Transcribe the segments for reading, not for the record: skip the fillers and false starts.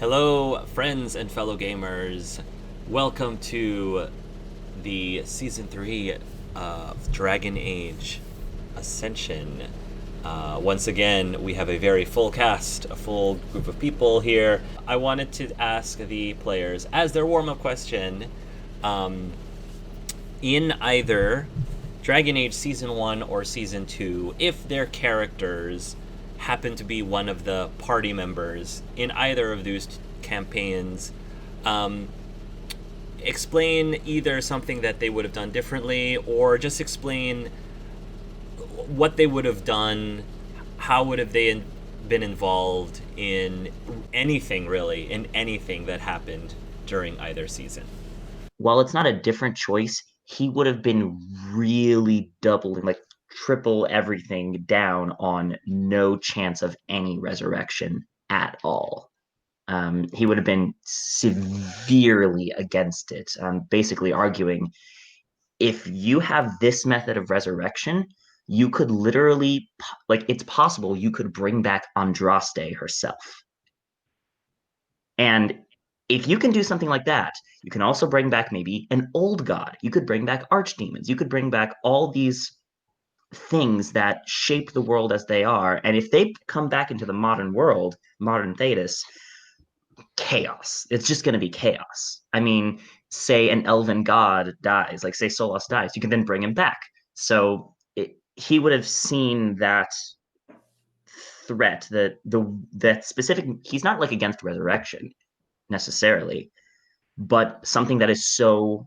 Hello, friends and fellow gamers. Welcome to the season 3 of Dragon Age Ascension. Once again, we have a very full cast, a full group of people here. I wanted to ask the players, as their warm up question, in either Dragon Age Season 1 or Season 2, if their characters happen to be one of the party members in either of those campaigns, um, explain either something that they would have done differently or just explain what they would have done, how would have they been involved in anything, really, in anything that happened during either season. While it's not a different choice, he would have been really doubling, like triple everything down on no chance of any resurrection at all. He would have been severely against it, basically arguing if you have this method of resurrection, you could literally, like, it's possible you could bring back Andraste herself. And if you can do something like that, you can also bring back maybe an old god. You could bring back archdemons. You could bring back all these things that shape the world as they are. And if they come back into the modern world, modern Thetis, chaos. It's just going to be chaos. I mean, say an elven god dies, like say Solos dies, you can then bring him back. So he would have seen that threat, that specific. He's not like against resurrection necessarily, but something that is so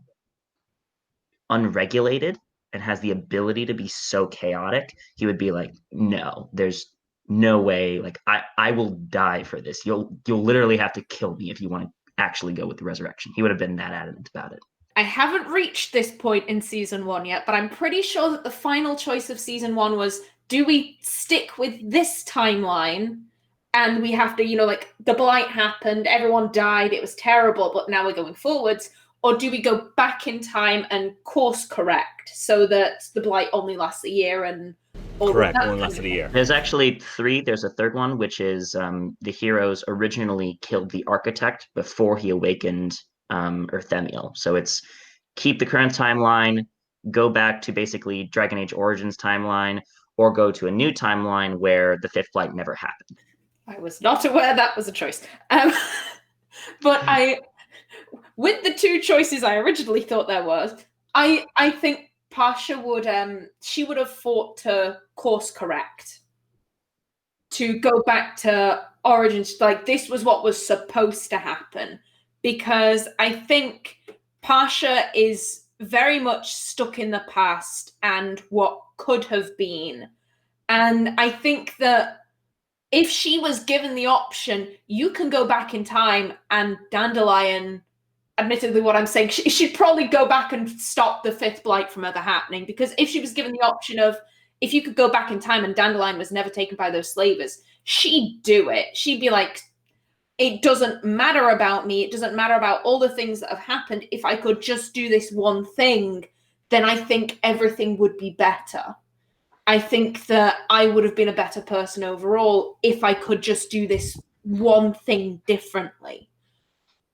unregulated and has the ability to be so chaotic, he would be like, no, there's no way. Like I will die for this. You'll literally have to kill me if you want to actually go with the resurrection. He would have been that adamant about it. I haven't reached this point in season 1 yet, but I'm pretty sure that the final choice of season 1 was, do we stick with this timeline and we have to, like, the blight happened, everyone died, it was terrible, but now we're going forwards, or do we go back in time and course correct so that the blight only lasts a year and all Correct, that only kind lasted of a thing? year. There's actually three. There's a third one, which is the heroes originally killed the architect before he awakened Erthemiel. So it's keep the current timeline, go back to basically Dragon Age Origins timeline, or go to a new timeline where the fifth flight never happened. I was not aware that was a choice. But with the two choices I originally thought there was, I think Pasha would she would have fought to course correct, to go back to origins, like this was what was supposed to happen, because I think Pasha is very much stuck in the past and what could have been. And I think that if she was given the option, you can go back in time and Dandelion, admittedly what I'm saying, she'd probably go back and stop the fifth blight from ever happening, because if she was given the option of, if you could go back in time and Dandelion was never taken by those slavers, she'd do it. She'd be like, it doesn't matter about me, it doesn't matter about all the things that have happened. If I could just do this one thing, then I think everything would be better. I think that I would have been a better person overall if I could just do this one thing differently.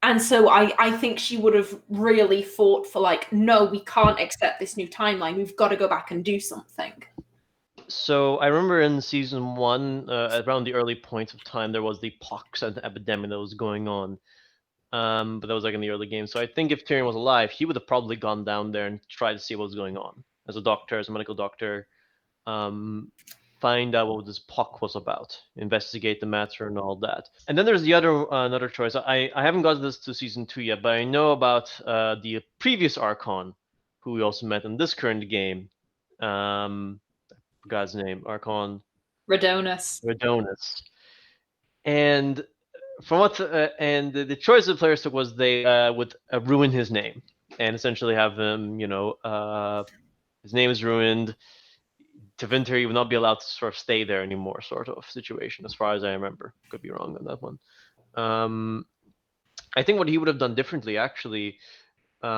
And so I think she would have really fought for, like, no, we can't accept this new timeline. We've got to go back and do something. So I remember in season 1, around the early points of time, there was the pox and epidemic that was going on. But that was like in the early game. So I think if Tyrion was alive, he would have probably gone down there and tried to see what was going on as a doctor, as a medical doctor, find out what this pox was about, investigate the matter and all that. And then there's the another choice. I haven't got this to season 2 yet, but I know about the previous Archon, who we also met in this current game. God's name, Archon Radonus. And from what and the choice the players took was they would ruin his name and essentially have him, his name is ruined. Tevinteri would not be allowed to sort of stay there anymore, sort of situation, as far as I remember. Could be wrong on that one. I think what he would have done differently, actually, he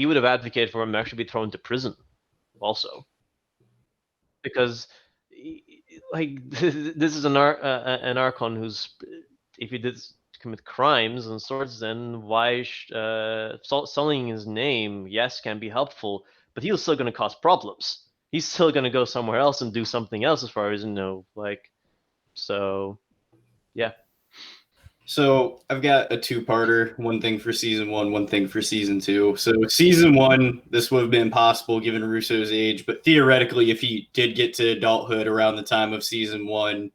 would have advocated for him to actually be thrown to prison, also, because like this is an Archon who's if he did commit crimes and sorts, then why sullying his name, yes, can be helpful, but he's still going to cause problems. He's still going to go somewhere else and do something else, as far as you know. So, yeah. So I've got a two-parter, one thing for season 1, one thing for season 2. So season 1, this would have been possible given Russo's age, but theoretically, if he did get to adulthood around the time of season 1,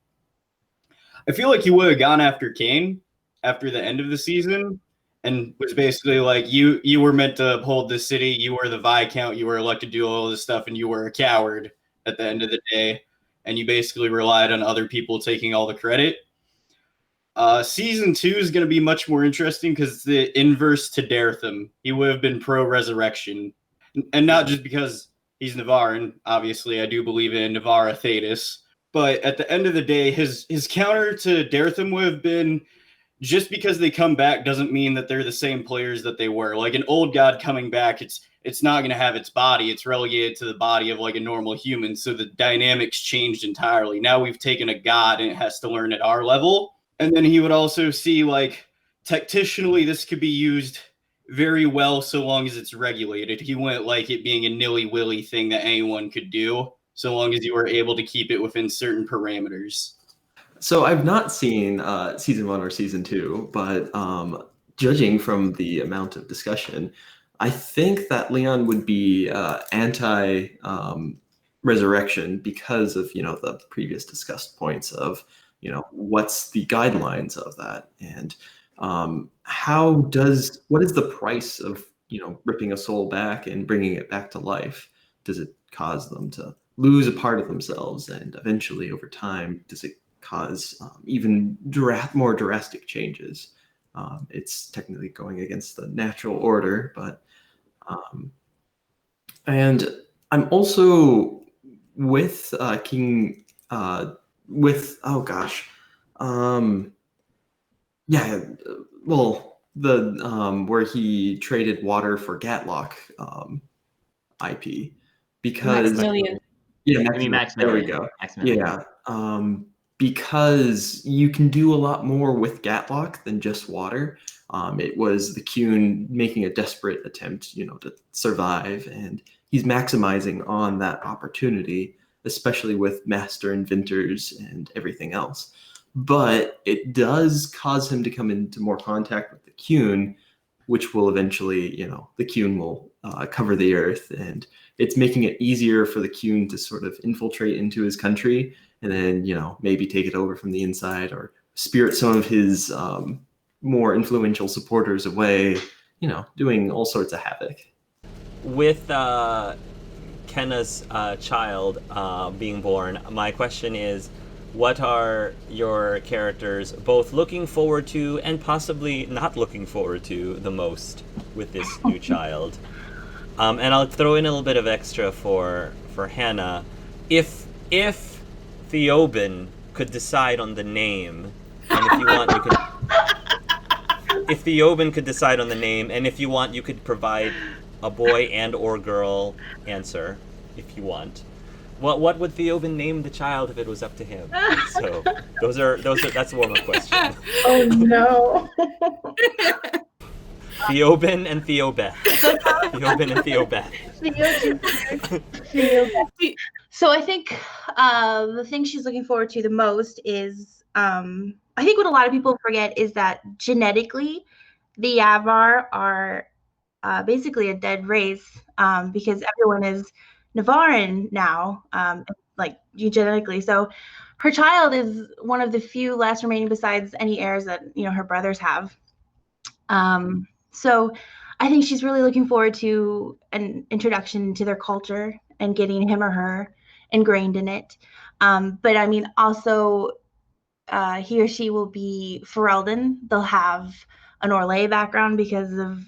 I feel like he would have gone after Kane after the end of the season and was basically like, you were meant to uphold the city, you were the Viscount, you were elected to do all this stuff, and you were a coward at the end of the day, and you basically relied on other people taking all the credit. Season 2 is going to be much more interesting because it's the inverse to Dartham. He would have been pro-resurrection. And not just because he's Navaran. Obviously, I do believe in Navara Thetis. But at the end of the day, his counter to Dartham would have been, just because they come back doesn't mean that they're the same players that they were. Like an old god coming back, it's not going to have its body. It's relegated to the body of like a normal human. So the dynamics changed entirely. Now we've taken a god and it has to learn at our level. And then he would also see, like, tactically, this could be used very well so long as it's regulated. He wouldn't like it being a nilly-willy thing that anyone could do, so long as you were able to keep it within certain parameters. So I've not seen season 1 or season 2, but judging from the amount of discussion, I think that Leon would be anti-resurrection because of, the previous discussed points of, what's the guidelines of that, and what is the price of ripping a soul back and bringing it back to life? Does it cause them to lose a part of themselves, and eventually over time does it cause even more drastic changes? It's technically going against the natural order, but and I'm also with King with where he traded water for Gatlock IP, because Maximilian. Maximilian. There we go. Maximilian. Yeah, because you can do a lot more with Gatlock than just water. It was the Kuhn making a desperate attempt, to survive, and he's maximizing on that opportunity, especially with master inventors and everything else. But it does cause him to come into more contact with the Kuhn, which will eventually, the Kuhn will cover the earth, and it's making it easier for the Kuhn to sort of infiltrate into his country and then, maybe take it over from the inside or spirit some of his more influential supporters away, doing all sorts of havoc. With Kenna's child being born, my question is, what are your characters both looking forward to and possibly not looking forward to the most with this new child? And I'll throw in a little bit of extra for Hannah. If Theoben could decide on the name, and if you want, you could. If Theoben could decide on the name, and if you want, you could provide a boy and or girl answer, if you want. What would Theoben name the child if it was up to him? So that's a warm-up question. Oh no. Theoben and Theobeth. Theoben and Theobeth. So I think the thing she's looking forward to the most is, I think what a lot of people forget is that genetically, the Yavar are basically a dead race, because everyone is Navaran now, like genetically. So her child is one of the few last remaining besides any heirs that her brothers have. So I think she's really looking forward to an introduction to their culture and getting him or her ingrained in it. But I mean, also he or she will be Ferelden. They'll have an Orlais background because of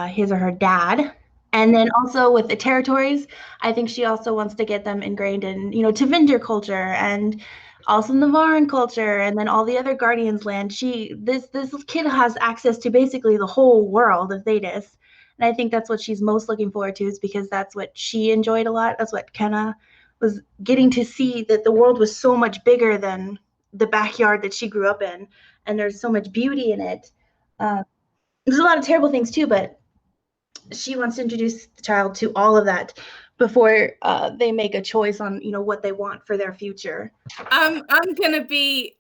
his or her dad. And then also with the territories, I think she also wants to get them ingrained in, Tevinder culture and also Navaran culture, and then all the other Guardians land. This kid has access to basically the whole world of Thetis. And I think that's what she's most looking forward to, is because that's what she enjoyed a lot. That's what Kenna was getting to see, that the world was so much bigger than the backyard that she grew up in, and there's so much beauty in it. There's a lot of terrible things too, but she wants to introduce the child to all of that before they make a choice on what they want for their future. I'm gonna be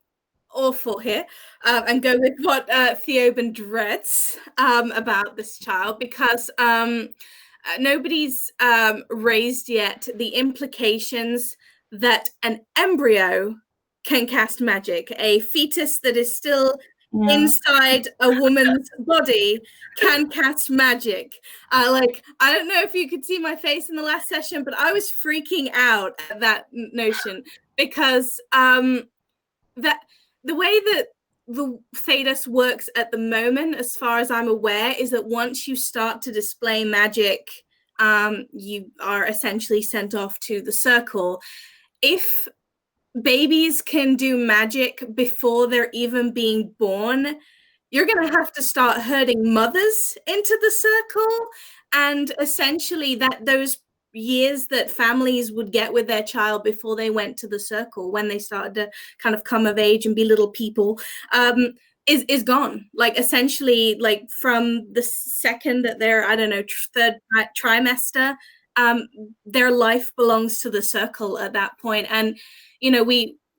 awful here and go with what Theoben dreads about this child, because nobody's raised yet the implications that an embryo can cast magic. A fetus that is still inside a woman's body can cast magic. I don't know if you could see my face in the last session, but I was freaking out at that notion, because that the way that the Thedas works at the moment, as far as I'm aware, is that once you start to display magic, you are essentially sent off to the circle. If babies can do magic before they're even being born, you're going to have to start herding mothers into the circle, and essentially those years that families would get with their child before they went to the circle, when they started to kind of come of age and be little people, is gone. Like, essentially, like, from the second that they're, I don't know, third trimester, their life belongs to the circle at that point. And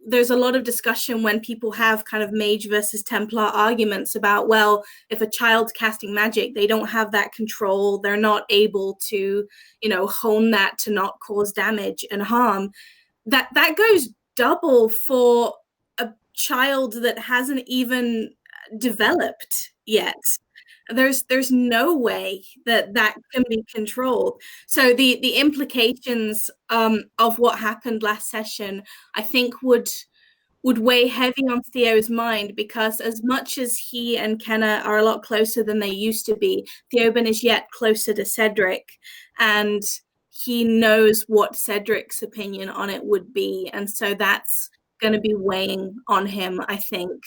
there's a lot of discussion when people have kind of mage versus Templar arguments about, well, if a child's casting magic, they don't have that control. They're not able to, hone that to not cause damage and harm. That goes double for a child that hasn't even developed yet. There's no way that can be controlled. So the implications of what happened last session, I think, would weigh heavy on Theo's mind, because as much as he and Kenna are a lot closer than they used to be, Theoben is yet closer to Cedric, and he knows what Cedric's opinion on it would be, and so that's going to be weighing on him, I think.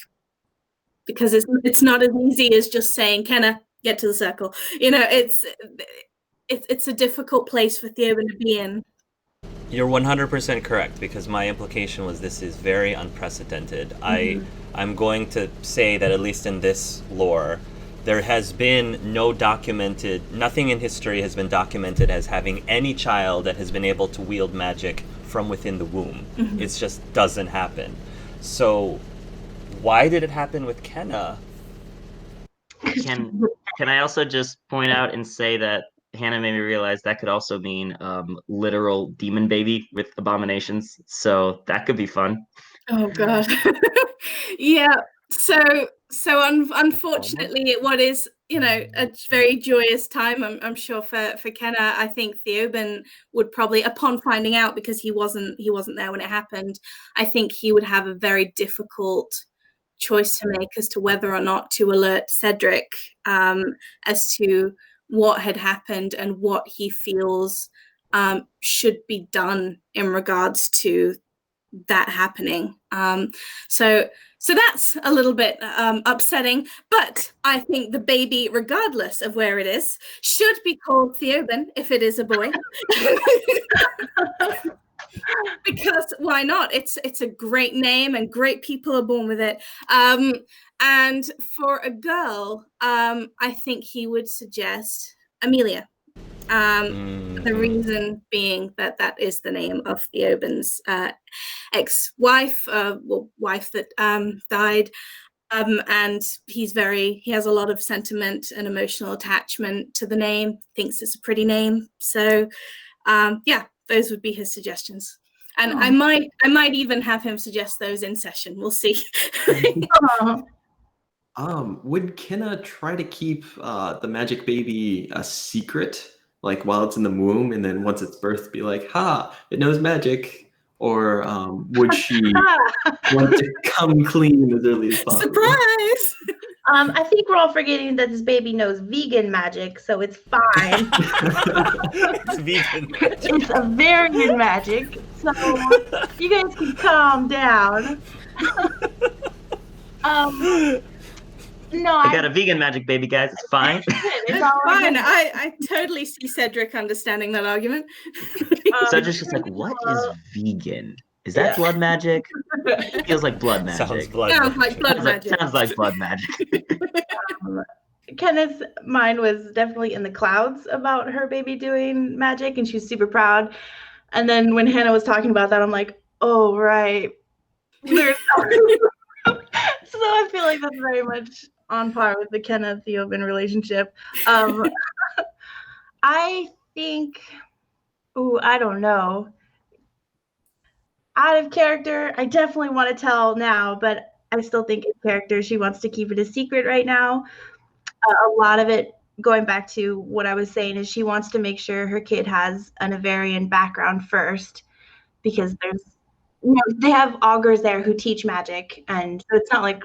Because it's not as easy as just saying, Kenna, get to the circle. It's a difficult place for Theoben to be in. You're 100% correct, because my implication was this is very unprecedented. Mm-hmm. I'm going to say that, at least in this lore, there has been nothing in history has been documented as having any child that has been able to wield magic from within the womb. Mm-hmm. It just doesn't happen. So why did it happen with Kenna? Can I also just point out and say that Hannah made me realize that could also mean literal demon baby with abominations. So that could be fun. Oh God. Yeah. So unfortunately, what is a very joyous time, I'm sure for Kenna. I think Theoben would probably, upon finding out, because he wasn't there when it happened, I think he would have a very difficult choice to make as to whether or not to alert Cedric as to what had happened and what he feels should be done in regards to that happening. So that's a little bit upsetting, but I think the baby, regardless of where it is, should be called Theoben if it is a boy. Because why not? It's a great name, and great people are born with it. And for a girl, I think he would suggest Amelia. The reason being that is the name of Theoben's ex-wife, wife that died, and he has a lot of sentiment and emotional attachment to the name. Thinks it's a pretty name, so those would be his suggestions. And I might even have him suggest those in session. We'll see. Would Kenna try to keep the magic baby a secret, like while it's in the womb, and then once it's birthed, be like, "Ha! It knows magic"? Or would she want to come clean as early as possible? Surprise! I think we're all forgetting that this baby knows vegan magic, so it's fine. It's vegan magic. It's a variant magic, so you guys can calm down. No, I got a vegan magic baby, guys. It's fine. It's all fine. I totally see Cedric understanding that argument. Cedric's just like, what is vegan? Is that blood magic? It feels like blood magic. Sounds blood Sounds magic. like blood magic. Sounds like blood magic. Kenneth's mind was definitely in the clouds about her baby doing magic, and she was super proud. And then when Hannah was talking about that, I'm like, oh, right. There's so I feel like that's very much on par with the Kenneth Theoben relationship. I think, I don't know. Out of character, I definitely want to tell now, but I still think in character, she wants to keep it a secret right now. A lot of it, going back to what I was saying, is she wants to make sure her kid has an Avarian background first, because there's, they have augurs there who teach magic, and so it's not like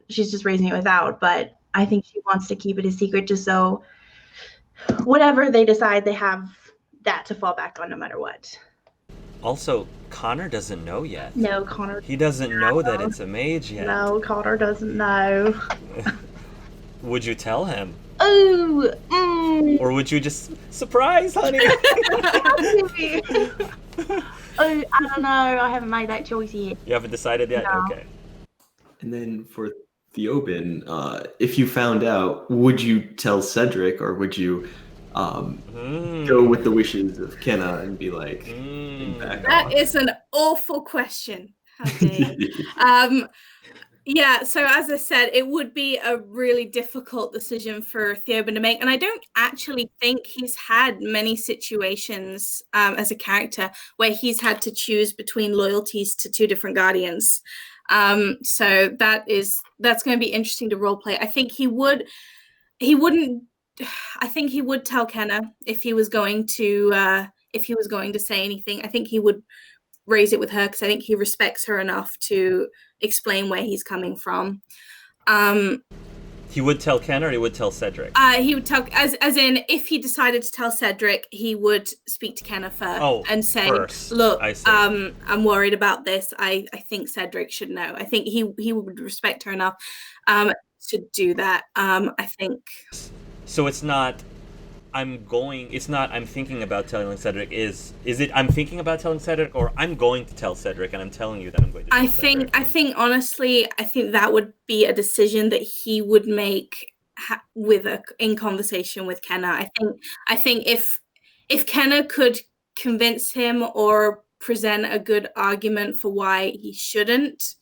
she's just raising it without, but I think she wants to keep it a secret just so whatever they decide, they have that to fall back on no matter what. Also, Connor doesn't know yet. No, Connor. He doesn't know that it's a mage yet. No, Connor doesn't know. Would you tell him? Oh, Or would you just, surprise, honey? I don't know. I haven't made that choice yet. You haven't decided yet? No. Okay. And then for Theoben, if you found out, would you tell Cedric, or would you go with the wishes of Kenna and be like, back That off? is an awful question. How dare you? Yeah, so as I said, it would be a really difficult decision for Theoben to make. And I don't actually think he's had many situations as a character where he's had to choose between loyalties to two different guardians. So that's going to be interesting to roleplay. I think he wouldn't, I think he would tell Kenna if he was going to say anything. I think he would raise it with her because I think he respects her enough to explain where he's coming from. He would tell Ken, or he would tell Cedric? He would tell, as in, if he decided to tell Cedric, he would speak to Kenna first and say, first. look, I see. I'm worried about this. I think Cedric should know. I think he would respect her enough to do that. I think. So it's not I'm thinking about telling Cedric. Is it I'm thinking about telling Cedric, or I'm going to tell Cedric and I'm telling you that I'm going to tell Cedric? I think honestly, I think that would be a decision that he would make in conversation with Kenna. I think if Kenna could convince him or present a good argument for why he shouldn't,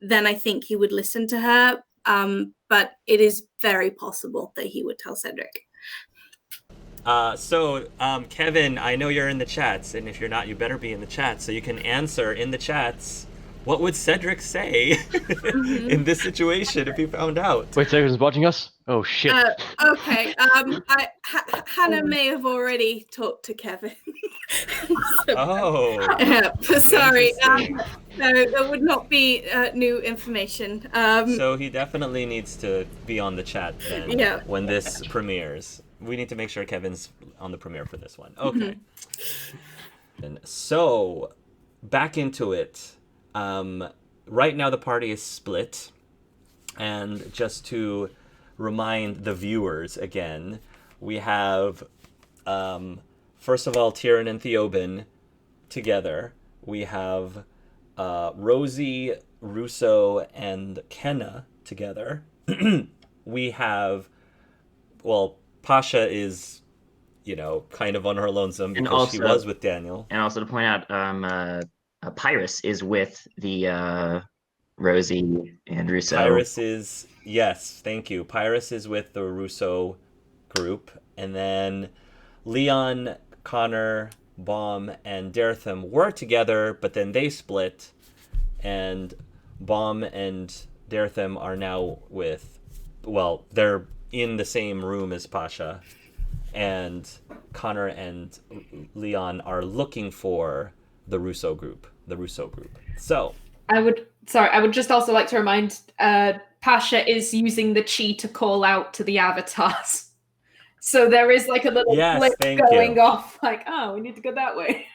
then I think he would listen to her. But it is very possible that he would tell Cedric. So, Kevin, I know you're in the chats, and if you're not, you better be in the chats, so you can answer in the chats. What would Cedric say in this situation if he found out? Wait, Cedric's watching us? Oh, shit. Okay. Hannah may have already talked to Kevin. Sorry. No, there would not be new information. So he definitely needs to be on the chat then when this premieres. We need to make sure Kevin's on the premiere for this one. Okay. And so, back into it. Right now the party is split. And just to remind the viewers again, we have, first of all, Tyrion and Theoben together. We have Rosie, Russo, and Kenna together. We have, Pasha is, kind of on her lonesome because she was with Daniel. And also to point out, Pyrrhus is with the Rosie and Russo. Pyrrhus is, yes, thank you. Pyrrhus is with the Russo group. And then Leon, Connor, Baum, and Daretham were together, but then they split. And Baum and Daretham are now they're in the same room as Pasha. And Connor and Leon are looking for the Russo group. So I would just also like to remind Pasha is using the chi to call out to the avatars. So there is like a little blip going off, like, we need to go that way.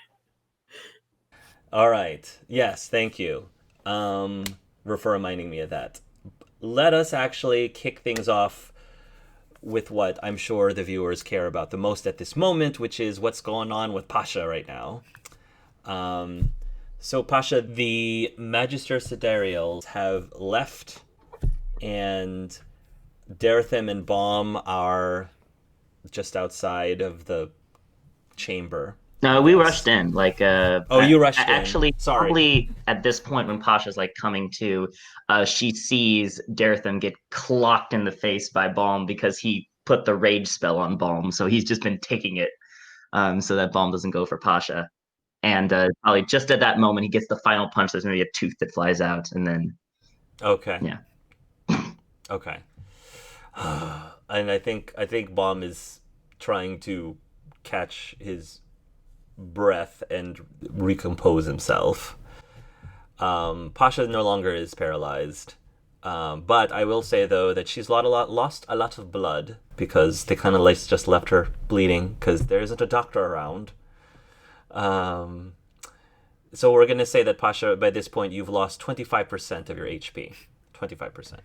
All right. Yes, thank you. For reminding me of that. Let us actually kick things off with what I'm sure the viewers care about the most at this moment, which is what's going on with Pasha right now. So, Pasha, the Magister Siderials have left, and Darethim and Baum are just outside of the chamber. No, we rushed in. Like, Oh, you rushed in. actually, Sorry. probably at this point when Pasha's like coming to, she sees Darethim get clocked in the face by Balm because he put the rage spell on Balm, so he's just been taking it, so that Balm doesn't go for Pasha. And probably just at that moment, he gets the final punch. There's maybe a tooth that flies out, and then Okay. yeah. Okay. And I think Baum is trying to catch his breath and recompose himself. Pasha no longer is paralyzed. But I will say though that she's lost a lot of blood because they kind of just left her bleeding because there isn't a doctor around. So we're gonna say that Pasha, by this point, you've lost 25% of your HP. 25%.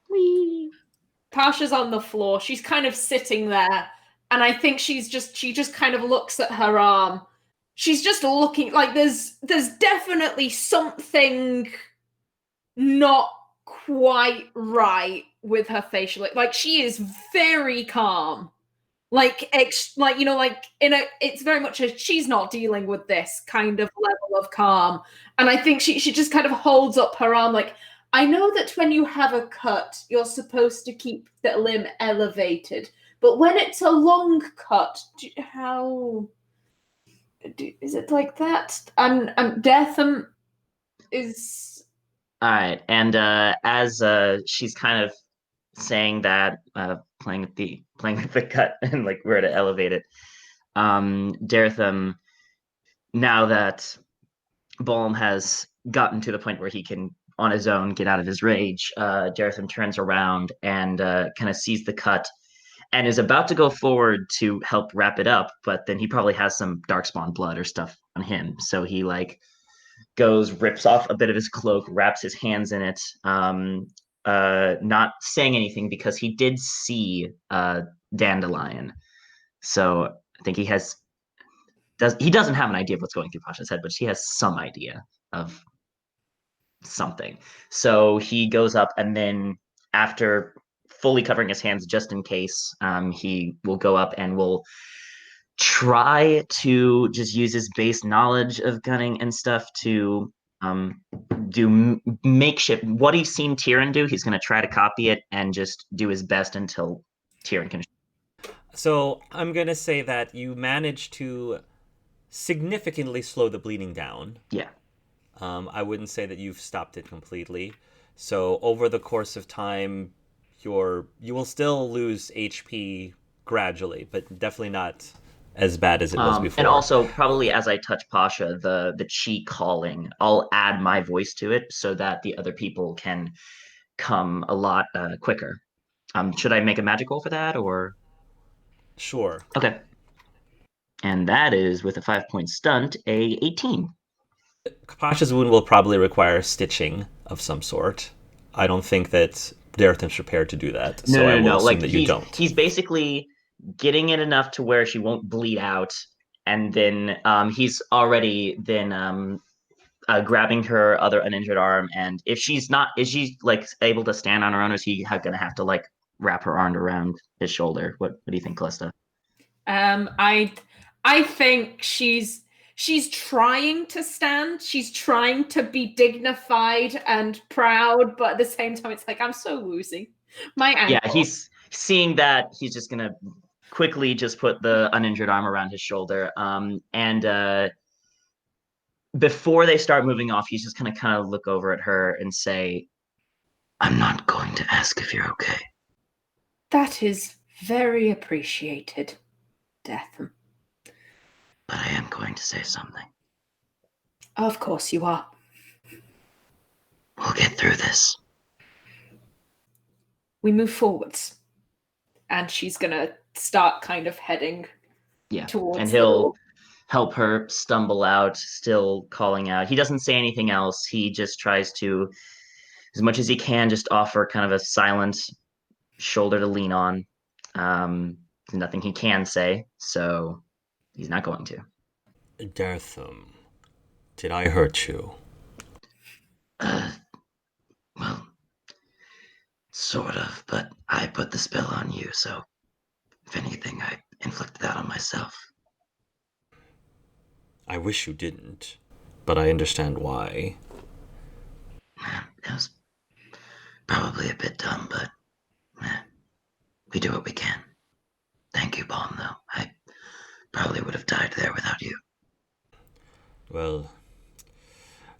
Whee! Pasha's on the floor. She's kind of sitting there, and I think she just kind of looks at her arm. She's just looking like there's definitely something not quite right with her facial. Like she is very calm. It's very much she's not dealing with this kind of level of calm. And I think she just kind of holds up her arm like, I know that when you have a cut, you're supposed to keep the limb elevated, but when it's a long cut, is it like that? And Deatham is... All right, and as she's kind of saying that, playing with the cut and like where to elevate it, Daretham, now that Balm has gotten to the point where he can on his own get out of his rage, Daretham turns around and kind of sees the cut and is about to go forward to help wrap it up, but then he probably has some darkspawn blood or stuff on him, so he like rips off a bit of his cloak, wraps his hands in it, not saying anything because he did see Dandelion. So I think he doesn't have an idea of what's going through Pasha's head, but she has some idea of something. So he goes up, and then after fully covering his hands just in case, he will go up and will try to just use his base knowledge of gunning and stuff to do makeshift. What he's seen Tyrion do, he's going to try to copy it and just do his best until Tyrion can. So I'm going to say that you managed to significantly slow the bleeding down. Yeah. I wouldn't say that you've stopped it completely. So over the course of time, you will still lose HP gradually, but definitely not as bad as it was before. And also, probably as I touch Pasha, the chi calling, I'll add my voice to it so that the other people can come a lot quicker. Should I make a magic roll for that, or? Sure. Okay. And that is, with a 5-point stunt, a 18. Pasha's wound will probably require stitching of some sort. I don't think that Darethim's prepared to do that. No, so I will no. assume Like, that you don't. He's basically getting it enough to where she won't bleed out, and then he's already then grabbing her other uninjured arm, and is she like able to stand on her own, or is he gonna have to like wrap her arm around his shoulder? What do you think, Callista? I think she's trying to stand. She's trying to be dignified and proud, but at the same time, it's like, I'm so woozy. My ankle. Yeah, he's seeing that. He's just gonna quickly just put the uninjured arm around his shoulder. And before they start moving off, he's just gonna kind of look over at her and say, "I'm not going to ask if you're okay." That is very appreciated, Deatham. But I am going to say something. Of course you are. We'll get through this. We move forwards. And she's going to start kind of heading towards and he'll help her stumble out, still calling out. He doesn't say anything else. He just tries to, as much as he can, just offer kind of a silent shoulder to lean on. Nothing he can say, so he's not going to. Dartham, did I hurt you? Well, sort of, but I put the spell on you, so if anything, I inflicted that on myself. I wish you didn't, but I understand why. It was probably a bit dumb, but we do what we can. Thank you, Balm, though. I probably would have died there without you. Well,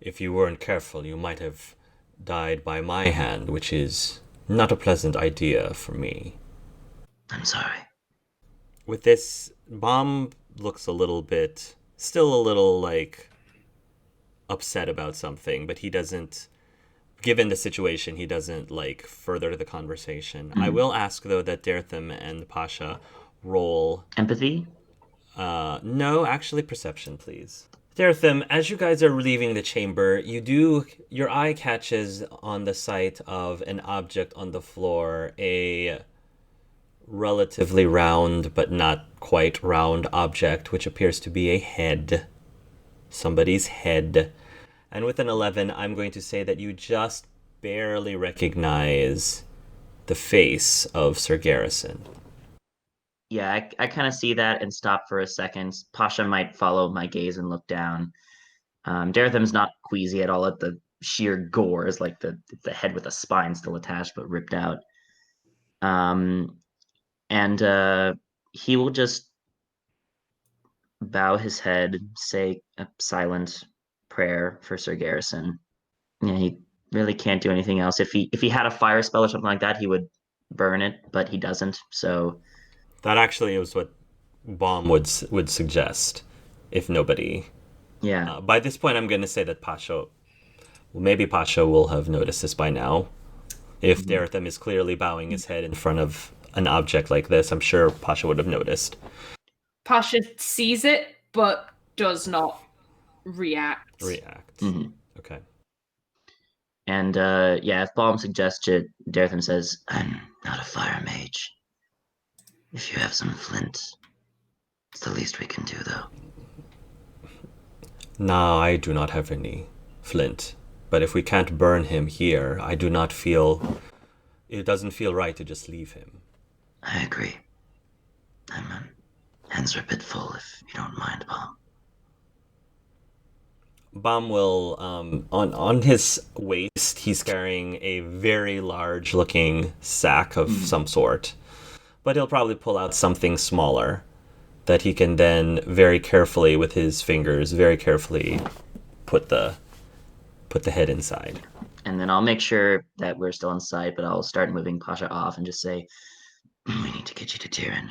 if you weren't careful, you might have died by my hand, which is not a pleasant idea for me. I'm sorry. With this, Bomb looks still a little, upset about something, but he doesn't, given the situation, he doesn't, further the conversation. I will ask, though, that Dartham and Pasha roll... Empathy? No, actually perception, please. Dartham, as you guys are leaving the chamber, your eye catches on the sight of an object on the floor, a relatively round but not quite round object, which appears to be a head. Somebody's head. And with an 11, I'm going to say that you just barely recognize the face of Sir Garrison. Yeah, I kind of see that and stop for a second. Pasha might follow my gaze and look down. Daratham's not queasy at all at the sheer gore, is like the head with a spine still attached but ripped out. And he will just bow his head, say a silent prayer for Sir Garrison. Yeah, he really can't do anything else. If he had a fire spell or something like that, he would burn it, but he doesn't. So that actually is what Bomb would suggest, if nobody. Yeah. By this point, I'm going to say that maybe Pasha will have noticed this by now. If Dartham is clearly bowing his head in front of an object like this, I'm sure Pasha would have noticed. Pasha sees it, but does not react. Mm-hmm. Okay. And if Balm suggests it, Dartham says, I'm not a fire mage. If you have some flint, it's the least we can do, though. No, I do not have any flint. But if we can't burn him here, I do not feel... It doesn't feel right to just leave him. I agree. My hands are a bit full, if you don't mind, Balm. Bomb will, on his waist, he's carrying a very large-looking sack of some sort. But he'll probably pull out something smaller that he can then very carefully, with his fingers, very carefully put the head inside. And then I'll make sure that we're still in sight, but I'll start moving Pasha off and just say, we need to get you to Tyrion.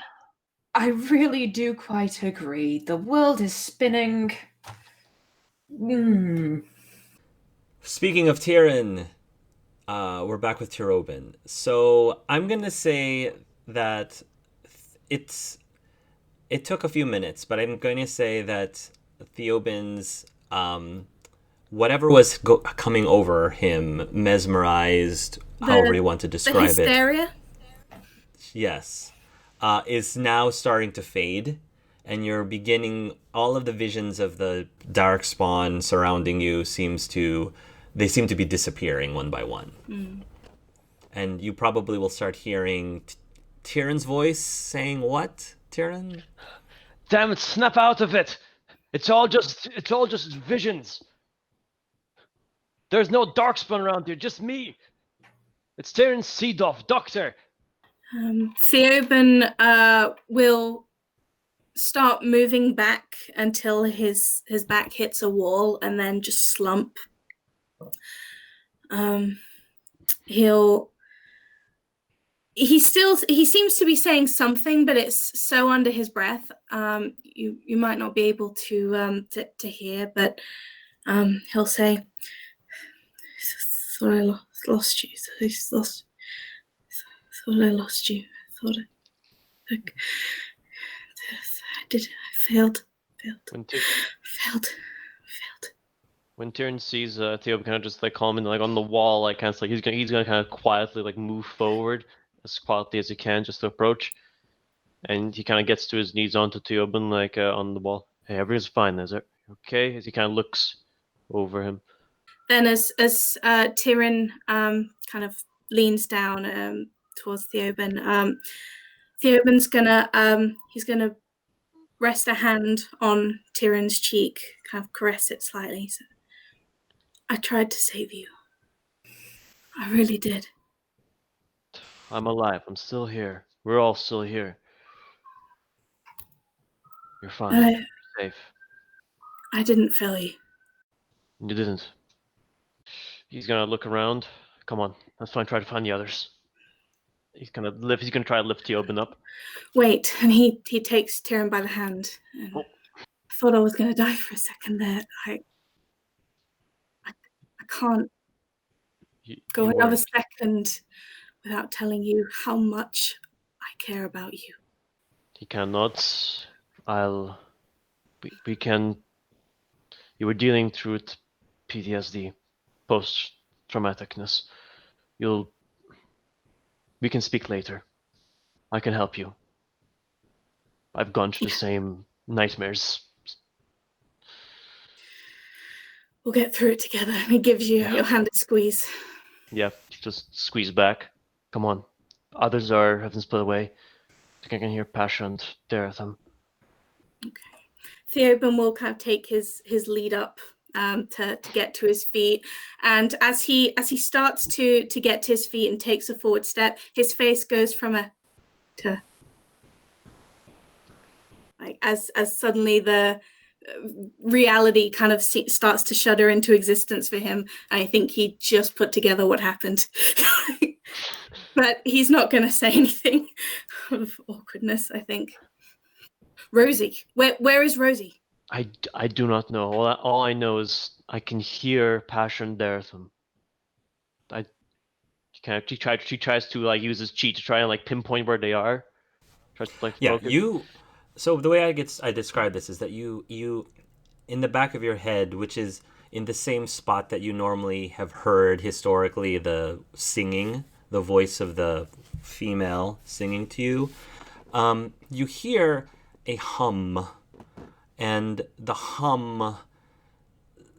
I really do quite agree. The world is spinning. Speaking of Tyrion, we're back with Tirobin. So I'm going to say that it took a few minutes, but I'm going to say that Theobin's whatever was coming over him, mesmerized, however you want to describe the hysteria? Yes, is now starting to fade, and you're beginning, all of the visions of the darkspawn surrounding you seem to be disappearing one by one. And you probably will start hearing Tyrion's voice saying, what, Tyrion? Damn it, snap out of it! It's all just visions. There's no darkspawn around here, just me. It's Tyrion Seedoff, Doctor. Theoben will start moving back until his back hits a wall and then just slump. He seems to be saying something, but it's so under his breath. You might not be able to hear, but he'll say, "Thought I lost you. Thought I lost you. Thought I did. I failed. Failed. When Tyrion sees Theo kind of just comment on the wall, kind of he's gonna kind of quietly move forward as quietly as he can just to approach, and he kind of gets to his knees onto Theoben on the wall. Hey, everything's fine, is it? Okay? As he kind of looks over him. Then as Tyrion kind of leans down towards Theoben, Theoben's gonna rest a hand on Tyrion's cheek, kind of caress it slightly. So, I tried to save you. I really did. I'm alive. I'm still here. We're all still here. You're fine. You're safe. I didn't fail you. You didn't. He's gonna look around. Come on, let's try to find the others. He's gonna try to lift Theoben up. Wait, and he takes Tyrion by the hand. And Oh. I thought I was gonna die for a second there. I can't go another second without telling you how much I care about you. He cannot. We can. You were dealing through PTSD, post-traumaticness. We can speak later. I can help you. I've gone through the same nightmares. We'll get through it together. And he gives you your hand a squeeze. Yeah, just squeeze back. Come on. Others have been split away. I think I can hear Pasha and Daratham. Okay. Theoben will kind of take his lead up to get to his feet, and as he starts to get to his feet and takes a forward step, his face goes from a to like as suddenly the reality kind of starts to shudder into existence for him. And I think he just put together what happened. But he's not going to say anything of awkwardness, I think. Rosie, where is Rosie? I do not know. All I know is I can hear Pasha and Daratham. She tries to like use his cheat to try and like pinpoint where they are. Tries to like focus. So the way I describe this is that you in the back of your head, which is in the same spot that you normally have heard historically, the singing, the voice of the female singing to you, you hear a hum, and the hum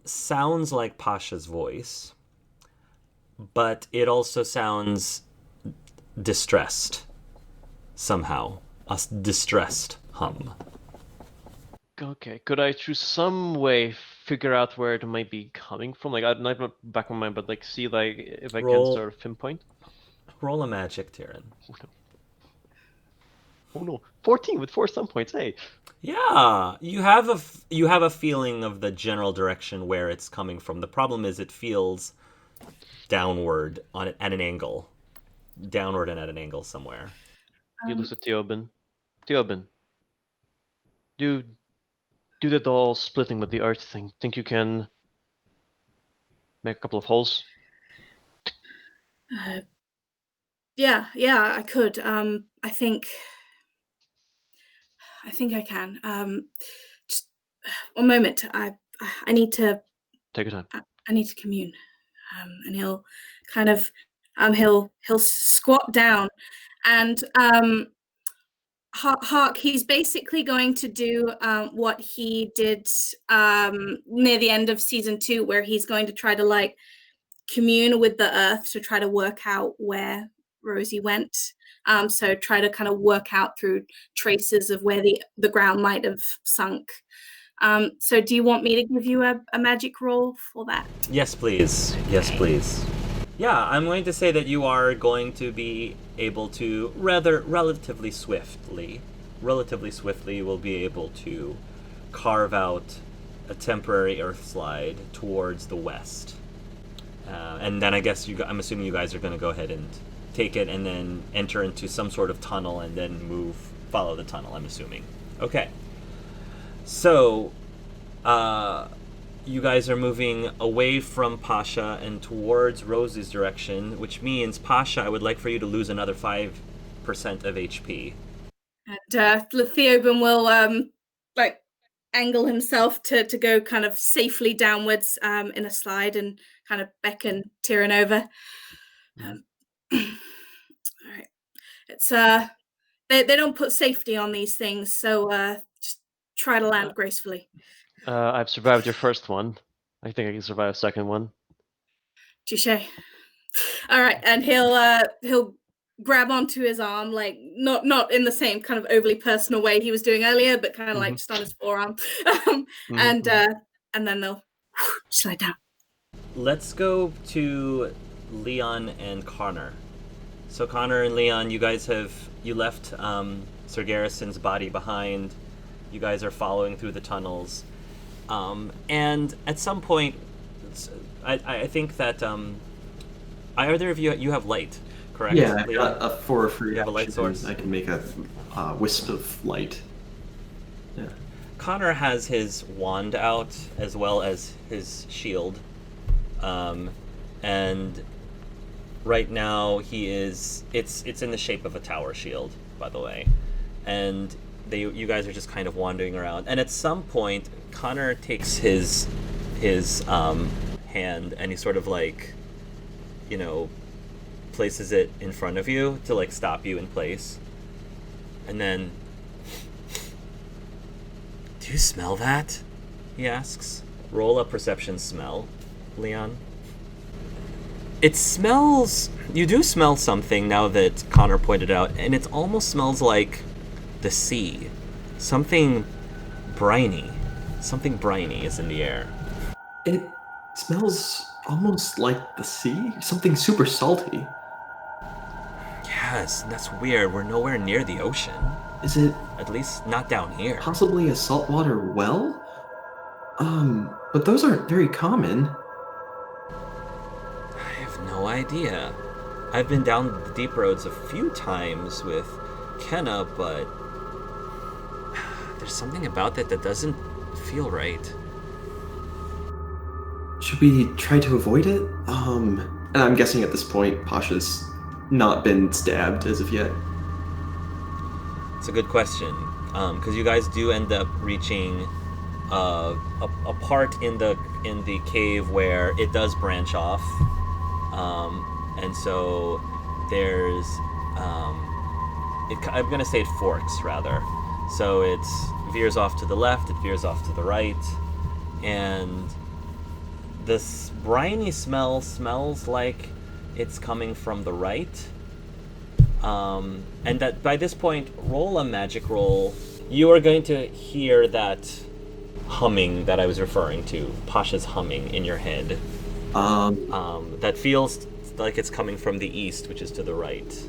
sounds like Pasha's voice, but it also sounds distressed somehow. A distressed hum. Okay, could I through some way figure out where it might be coming from? Like, I'm not back in my mind, but like see like if I can sort of pinpoint. Roll a magic, Tyrion. Oh no, 14 with 4 sum points. Hey. Yeah, you have a feeling of the general direction where it's coming from. The problem is it feels downward at an angle, downward and at an angle somewhere. He looks at Theoben. Theoben, do the doll splitting with the earth thing. Think you can make a couple of holes? Yeah, I could. I think I can. Just one moment. I need to take your time. I need to commune. And he'll kind of he'll squat down and Hark, he's basically going to do what he did near the end of season 2, where he's going to try to like commune with the earth to try to work out where Rosie went. So try to kind of work out through traces of where the ground might have sunk. So do you want me to give you a magic roll for that? Yes, please. Yes, please. Yeah, I'm going to say that you are going to be able to relatively swiftly, you will be able to carve out a temporary earth slide towards the west. And then I guess I'm assuming you guys are going to go ahead and take it and then enter into some sort of tunnel and then follow the tunnel, I'm assuming. Okay. So, you guys are moving away from Pasha and towards Rose's direction, which means, Pasha, I would like for you to lose another 5% of HP. And Theoben will like angle himself to go kind of safely downwards in a slide and kind of beckon Tyrion over. All right. It's they don't put safety on these things, so just try to land gracefully. I've survived your first one. I think I can survive a second one. Touche. All right, and he'll grab onto his arm, like not in the same kind of overly personal way he was doing earlier, but kind of like just on his forearm, and then they'll slide down. Let's go to Leon and Connor. So Connor and Leon, you guys you left Sir Garrison's body behind. You guys are following through the tunnels. And at some point, I think that either of you have light, correct? Yeah, I've Leon? got a 4 free. You have a light source? I can make a wisp of light. Yeah. Connor has his wand out as well as his shield. And right now it's in the shape of a tower shield, by the way. And you guys are just kind of wandering around. And at some point, Connor takes his hand and he sort of like, places it in front of you to like stop you in place. And then, do you smell that? He asks. Roll a perception smell, Leon. It smells... You do smell something now that Connor pointed out, and it almost smells like the sea. Something briny. Something briny is in the air. It smells almost like the sea. Something super salty. Yes, that's weird. We're nowhere near the ocean. Is it At least not down here. possibly a saltwater well? But those aren't very common. I have no idea. I've been down the deep roads a few times with Kenna, but there's something about that doesn't feel right. Should we try to avoid it? And I'm guessing at this point, Pasha's not been stabbed as of yet. It's a good question, because you guys do end up reaching a part in the cave where it does branch off, and so there's I'm gonna say it forks rather. So it veers off to the left, it veers off to the right, and this briny smell smells like it's coming from the right. And that by this point, roll a magic roll. You are going to hear that humming that I was referring to, Pasha's humming in your head. That feels like it's coming from the east, which is to the right.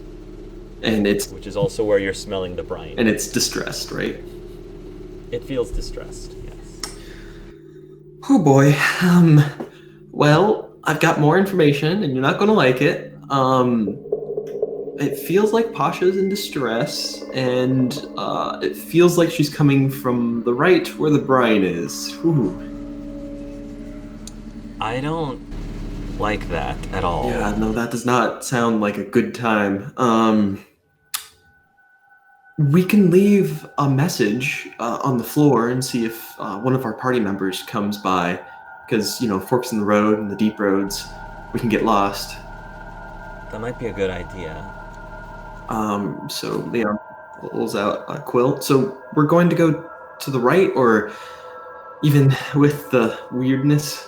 And which is also where you're smelling the brine. And it's distressed, right? It feels distressed, yes. Oh boy. Well, I've got more information, and you're not going to like it. It feels like Pasha's in distress, and it feels like she's coming from the right where the brine is. Ooh. I don't like that at all. Yeah, no, that does not sound like a good time. We can leave a message on the floor and see if one of our party members comes by, because, forks in the road and the deep roads, we can get lost. That might be a good idea. So Leon pulls out a quill. So we're going to go to the right, or even with the weirdness?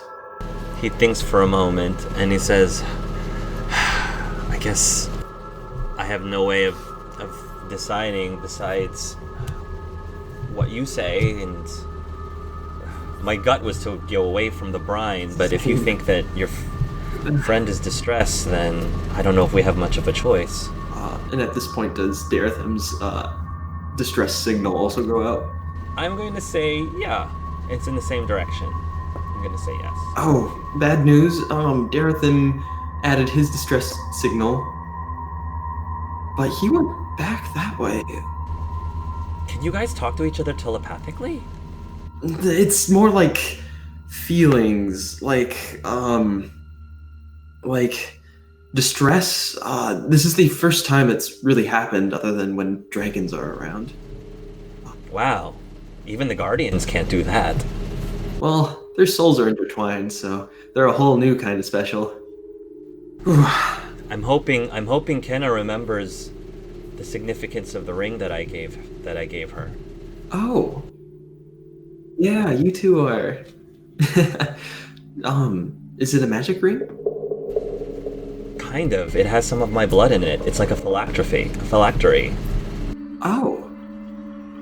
He thinks for a moment, and he says, I guess I have no way of deciding besides what you say, and my gut was to go away from the brine, but if you think that your friend is distressed, then I don't know if we have much of a choice. And at this point, does Daratham's distress signal also go out? I'm going to say, yeah, it's in the same direction. I'm going to say yes. Oh, bad news. Daratham added his distress signal, but he went back that way. Can you guys talk to each other telepathically? It's more like feelings, like distress. This is the first time it's really happened other than when dragons are around. Wow. Even the Guardians can't do that. Well, their souls are intertwined, so they're a whole new kind of special. I'm hoping Kenna remembers the significance of the ring that I gave her. Oh. Yeah, you two are. Is it a magic ring? Kind of. It has some of my blood in it. It's like a phylactery. Oh,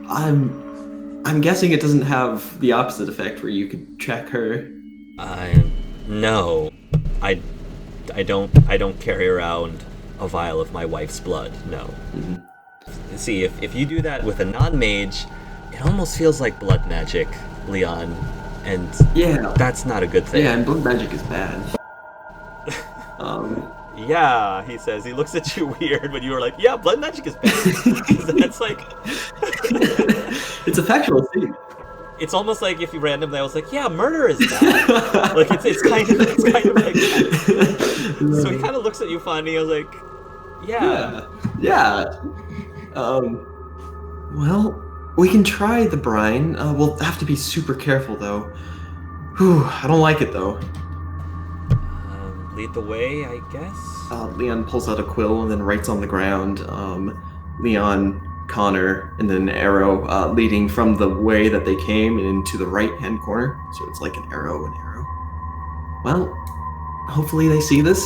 I'm guessing it doesn't have the opposite effect where you could track her. No. I don't carry around a vial of my wife's blood. No. Mhm. See, if you do that with a non-mage, it almost feels like blood magic, Leon, and Yeah, that's not a good thing. yeah, and blood magic is bad. Um, Yeah, he says. He looks at you weird when you were like, yeah, blood magic is bad. 'Cause that's like, it's a factual thing. it's almost like if you randomly, I was like, yeah, murder is bad. Like it's kind of like that. So he kind of looks at you funny. I was like, yeah. Yeah. Well, we can try the brine. We'll have to be super careful though. Whew, I don't like it though. Lead the way, I guess. Leon pulls out a quill and then writes on the ground. Leon, Connor, and then an arrow leading from the way that they came and into the right-hand corner. So it's like an arrow. Well, hopefully they see this.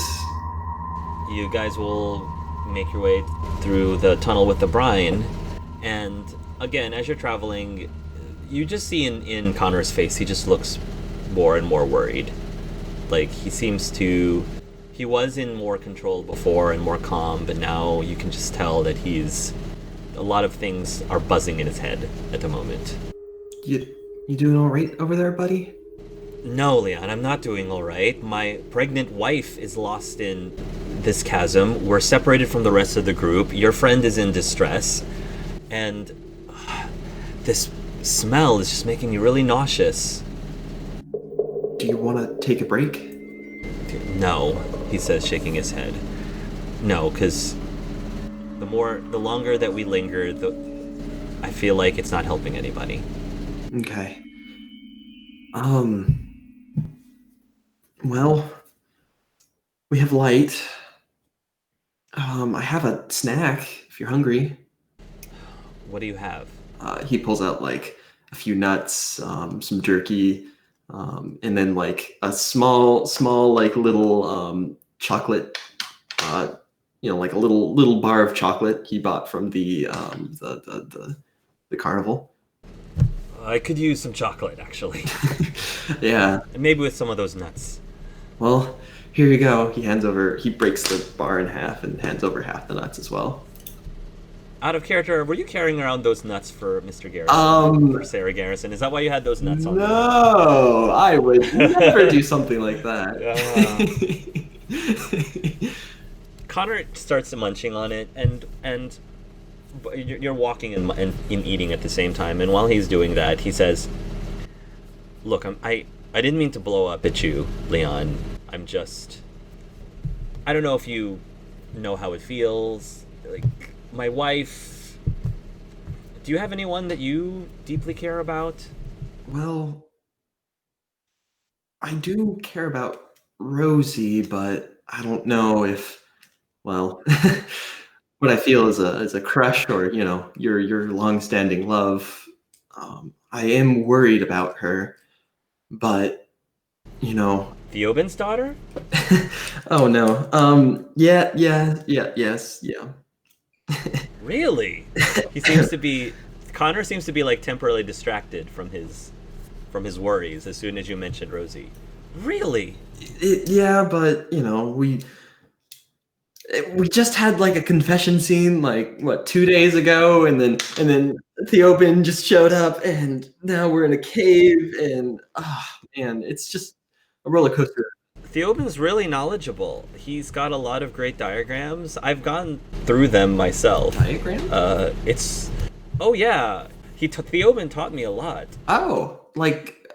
You guys will make your way through the tunnel with the brine, and again, as you're traveling, you just see in Connor's face, he just looks more and more worried. Like, he was in more control before and more calm, but now you can just tell that a lot of things are buzzing in his head at the moment. You doing all right over there, buddy? No, Leon, I'm not doing all right. My pregnant wife is lost in this chasm. We're separated from the rest of the group. Your friend is in distress. And this smell is just making me really nauseous. Do you want to take a break? No, he says, shaking his head. No, because the longer that we linger, I feel like it's not helping anybody. Okay. Well, we have light. I have a snack if you're hungry. What do you have? He pulls out like a few nuts, some jerky, and then like a small like little chocolate, like a little bar of chocolate he bought from the carnival. I could use some chocolate, actually. Yeah. And maybe with some of those nuts. Well, here you go. He breaks the bar in half and hands over half the nuts as well. Out of character, were you carrying around those nuts for Mr. Garrison? For Sarah Garrison? Is that why you had those nuts on? No, I would never do something like that. Connor starts munching on it, and you're walking and eating at the same time. And while he's doing that, he says, "Look, I didn't mean to blow up at you, Leon. I don't know if you know how it feels. Like, my wife. Do you have anyone that you deeply care about?" Well, I do care about Rosie, but I don't know if, well, what I feel is a crush or your long-standing love. I am worried about her, but Theoben's daughter? Oh no. Yes. Really? Connor seems to be like temporarily distracted from his worries as soon as you mentioned Rosie. Really? Yeah, but we just had like a confession scene like 2 days ago, and then Theoben just showed up, and now we're in a cave, and man, it's just a roller coaster. Theoben's really knowledgeable. He's got a lot of great diagrams. I've gone through them myself. Diagram? Oh yeah. Theoben taught me a lot. Oh, like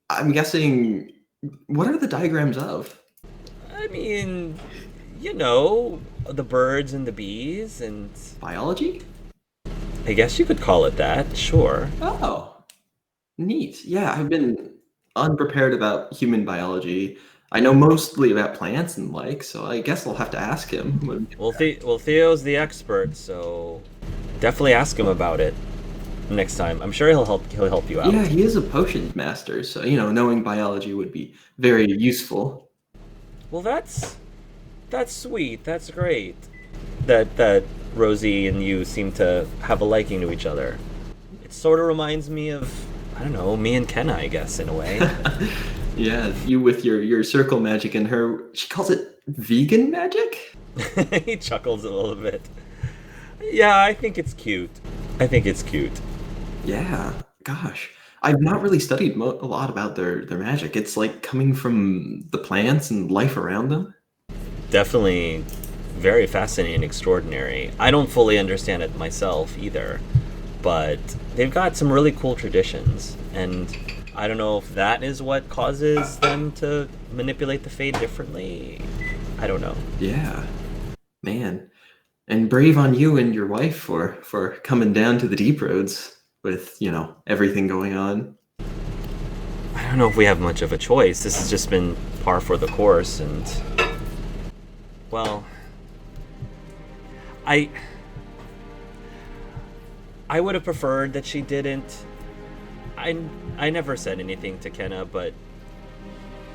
I'm guessing. What are the diagrams of? I mean, the birds and the bees and Biology? I guess you could call it that, sure. Oh, neat. Yeah, I've been unprepared about human biology. I know mostly about plants and so I guess I'll have to ask him. Well, Theo's the expert, so definitely ask him about it. next time. I'm sure he'll help you out. Yeah, he is a potion master, so knowing biology would be very useful. Well, that's sweet. That's great. That Rosie and you seem to have a liking to each other. It sort of reminds me of, I don't know, me and Kenna, I guess, in a way. Yeah, you with your circle magic and her, she calls it vegan magic? He chuckles a little bit. Yeah, I think it's cute. Yeah, gosh. I've not really studied a lot about their magic. It's like coming from the plants and life around them. Definitely very fascinating and extraordinary. I don't fully understand it myself either, but they've got some really cool traditions, and I don't know if that is what causes them to manipulate the fate differently. I don't know. Yeah, man. And brave on you and your wife for coming down to the deep roads with, everything going on. I don't know if we have much of a choice. This has just been par for the course, and well, I would have preferred that she didn't. I never said anything to Kenna, but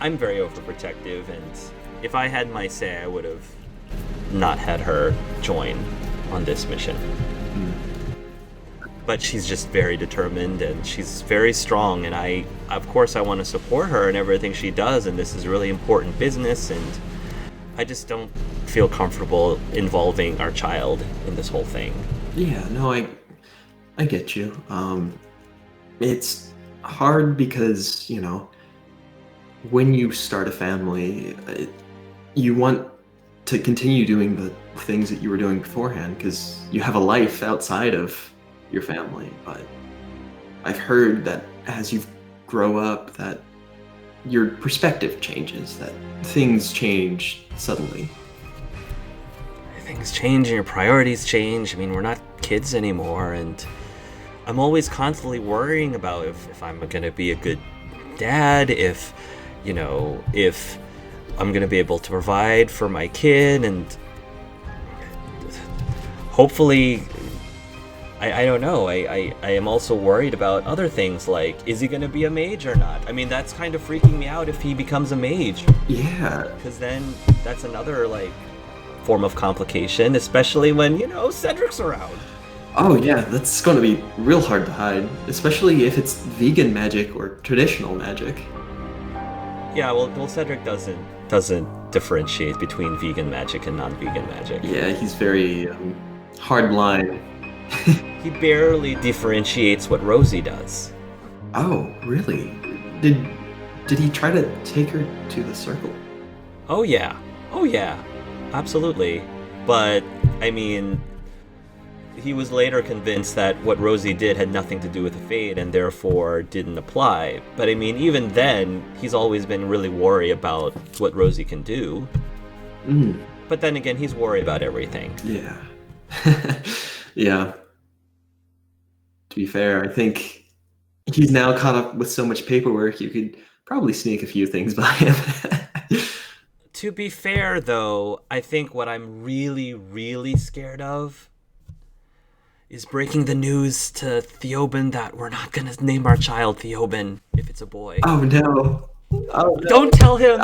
I'm very overprotective, and if I had my say, I would have not had her join on this mission. But she's just very determined, and she's very strong, and of course I want to support her in everything she does, and this is really important business, and I just don't feel comfortable involving our child in this whole thing. Yeah, no, I get you. It's hard because, when you start a family, you want to continue doing the things that you were doing beforehand because you have a life outside of your family. But I've heard that as you grow up, that your perspective changes, that things change suddenly. Things change and your priorities change. I mean, we're not kids anymore, and I'm always constantly worrying about if I'm going to be a good dad, if I'm going to be able to provide for my kid, and hopefully, I don't know, I am also worried about other things, like, is he going to be a mage or not? I mean, that's kind of freaking me out if he becomes a mage. Yeah. Because then that's another, form of complication, especially when, Cedric's around. Oh yeah, that's going to be real hard to hide, especially if it's vegan magic or traditional magic. Yeah, well, Cedric doesn't differentiate between vegan magic and non-vegan magic. Yeah, he's very hard line. He barely differentiates what Rosie does. Oh, really? Did he try to take her to the circle? Oh yeah, absolutely. But I mean, he was later convinced that what Rosie did had nothing to do with the fate and therefore didn't apply. But I mean, even then, he's always been really worried about what Rosie can do. But then again, he's worried about everything. Yeah. Yeah. To be fair, I think he's now caught up with so much paperwork, you could probably sneak a few things by him. To be fair, though, I think what I'm really, really scared of is breaking the news to Theoben that we're not going to name our child Theoben if it's a boy. Oh no. Oh, no. Don't tell him!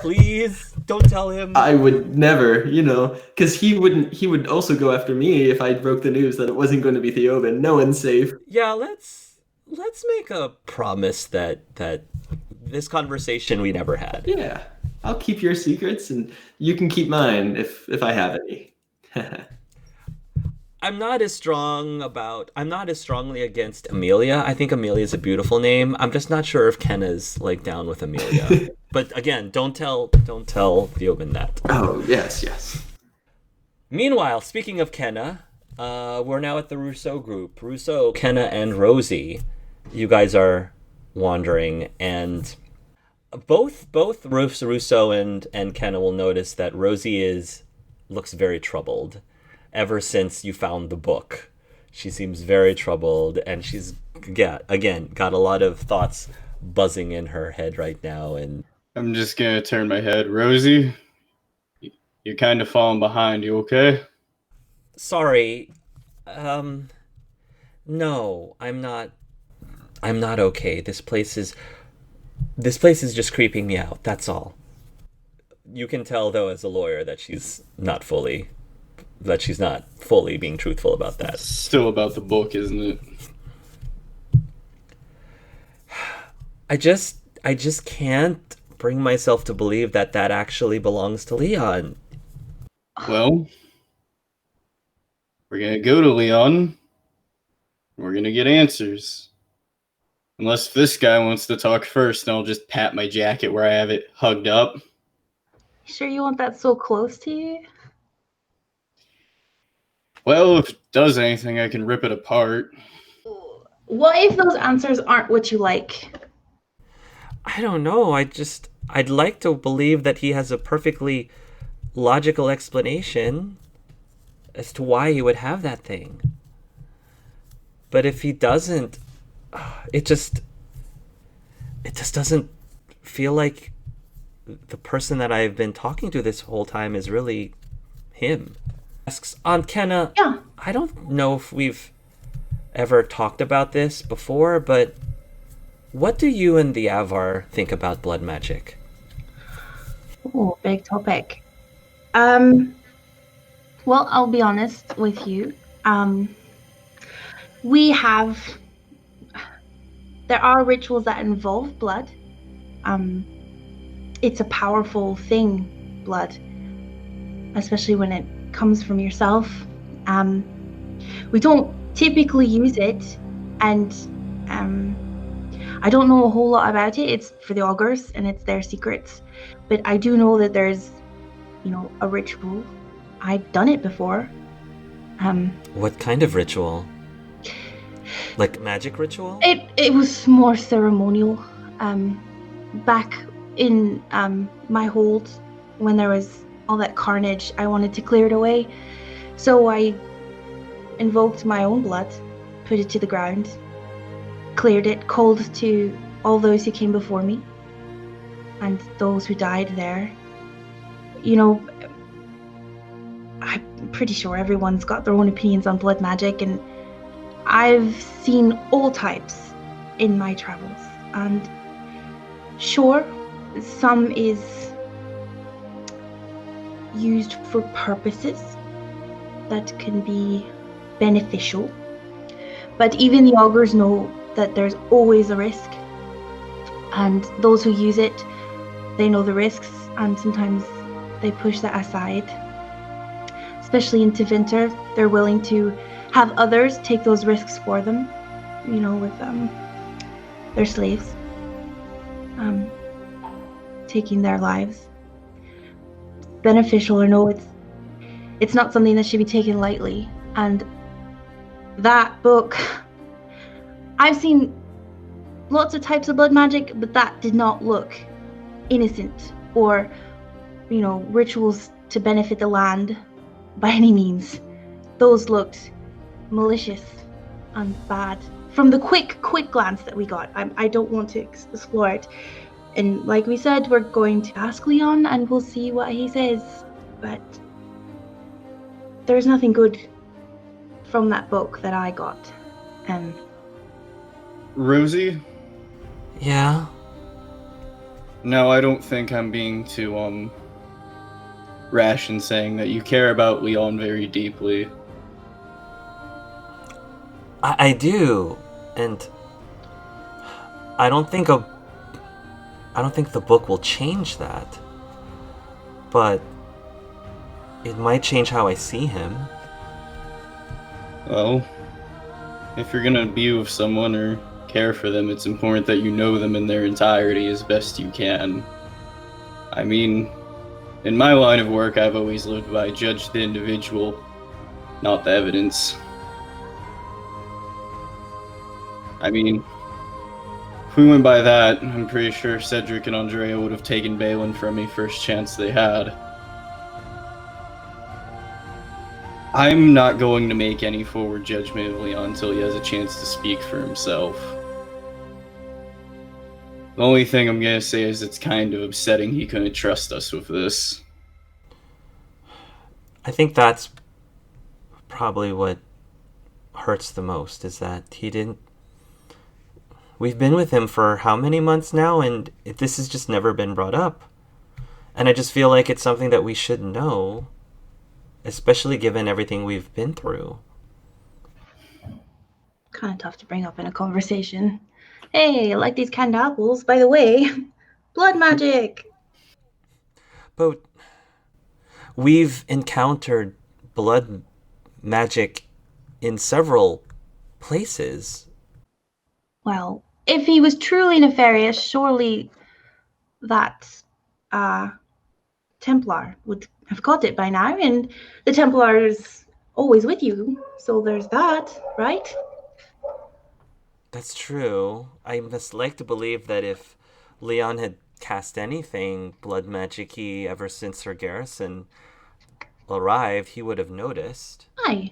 Please, don't tell him! I would never, because he would also go after me if I broke the news that it wasn't going to be Theoben. No one's safe. Yeah, let's make a promise that this conversation we never had. Yeah, I'll keep your secrets and you can keep mine if I have any. I'm not as strongly against Amelia. I think Amelia's a beautiful name. I'm just not sure if Kenna's down with Amelia. But again, don't tell Theoben that. Oh, yes. Meanwhile, speaking of Kenna, we're now at the Rousseau group. Rousseau, Kenna, and Rosie. You guys are wandering, and both Rousseau and Kenna will notice that Rosie looks very troubled. Ever since you found the book, she seems very troubled, and she's got a lot of thoughts buzzing in her head right now. And I'm just gonna turn my head. Rosie, you're kind of falling behind. You okay? Sorry, No, I'm not. I'm not okay. This place is just creeping me out. That's all. You can tell though as a lawyer that she's not fully being truthful about that. Still about the book, isn't it? I just can't bring myself to believe that that actually belongs to Leon. Well, we're gonna go to Leon. We're gonna get answers. Unless this guy wants to talk first, and I'll just pat my jacket where I have it hugged up. Sure you want that so close to you? Well, if it does anything, I can rip it apart. What if those answers aren't what you like? I don't know. I'd like to believe that he has a perfectly logical explanation as to why he would have that thing. But if he doesn't, it just doesn't feel like the person that I've been talking to this whole time is really him. Asks, Aunt Kenna, Yeah. I don't know if we've ever talked about this before, but what do you and the Avar think about blood magic? Oh, big topic. Well, I'll be honest with you. There are rituals that involve blood. It's a powerful thing, blood, especially when it comes from yourself. We don't typically use it, and I don't know a whole lot about it. It's for the augurs, and it's their secrets. But I do know that there's, a ritual. I've done it before. What kind of ritual? Like magic ritual? It was more ceremonial. Back in my hold, when there was all that carnage, I wanted to clear it away. So I invoked my own blood, put it to the ground, cleared it, called to all those who came before me, and those who died there. I'm pretty sure everyone's got their own opinions on blood magic, and I've seen all types in my travels. And sure, some is used for purposes that can be beneficial, but even the augurs know that there's always a risk, and those who use it, they know the risks, and sometimes they push that aside. Especially into winter, they're willing to have others take those risks for them, with their slaves, taking their lives. Beneficial or no, it's not something that should be taken lightly. And that book, I've seen lots of types of blood magic, but that did not look innocent or, rituals to benefit the land by any means. Those looked malicious and bad from the quick glance that we got. I don't want to explore it, and like we said, we're going to ask Leon and we'll see what he says, but there's nothing good from that book that I got. Rosie? Yeah? No, I don't think I'm being too rash in saying that you care about Leon very deeply. I do, and I don't think the book will change that, but it might change how I see him. Well, if you're gonna be with someone or care for them, it's important that you know them in their entirety as best you can. I mean, in my line of work, I've always lived by judge the individual, not the evidence. I mean, if we went by that, I'm pretty sure Cedric and Andrea would have taken Balin from me first chance they had. I'm not going to make any forward judgment of Leon until he has a chance to speak for himself. The only thing I'm gonna say is it's kind of upsetting he couldn't trust us with this. I think that's probably what hurts the most is that he didn't. We've been with him for how many months now, and this has just never been brought up. And I just feel like it's something that we should know, especially given everything we've been through. Kind of tough to bring up in a conversation. Hey, I like these canned apples. By the way, blood magic. But we've encountered blood magic in several places. Well, if he was truly nefarious, surely that Templar would have caught it by now, and the Templar is always with you, so there's that, right? That's true. I must like to believe that if Leon had cast anything blood magic-y ever since Sir Garrison arrived, he would have noticed. Aye.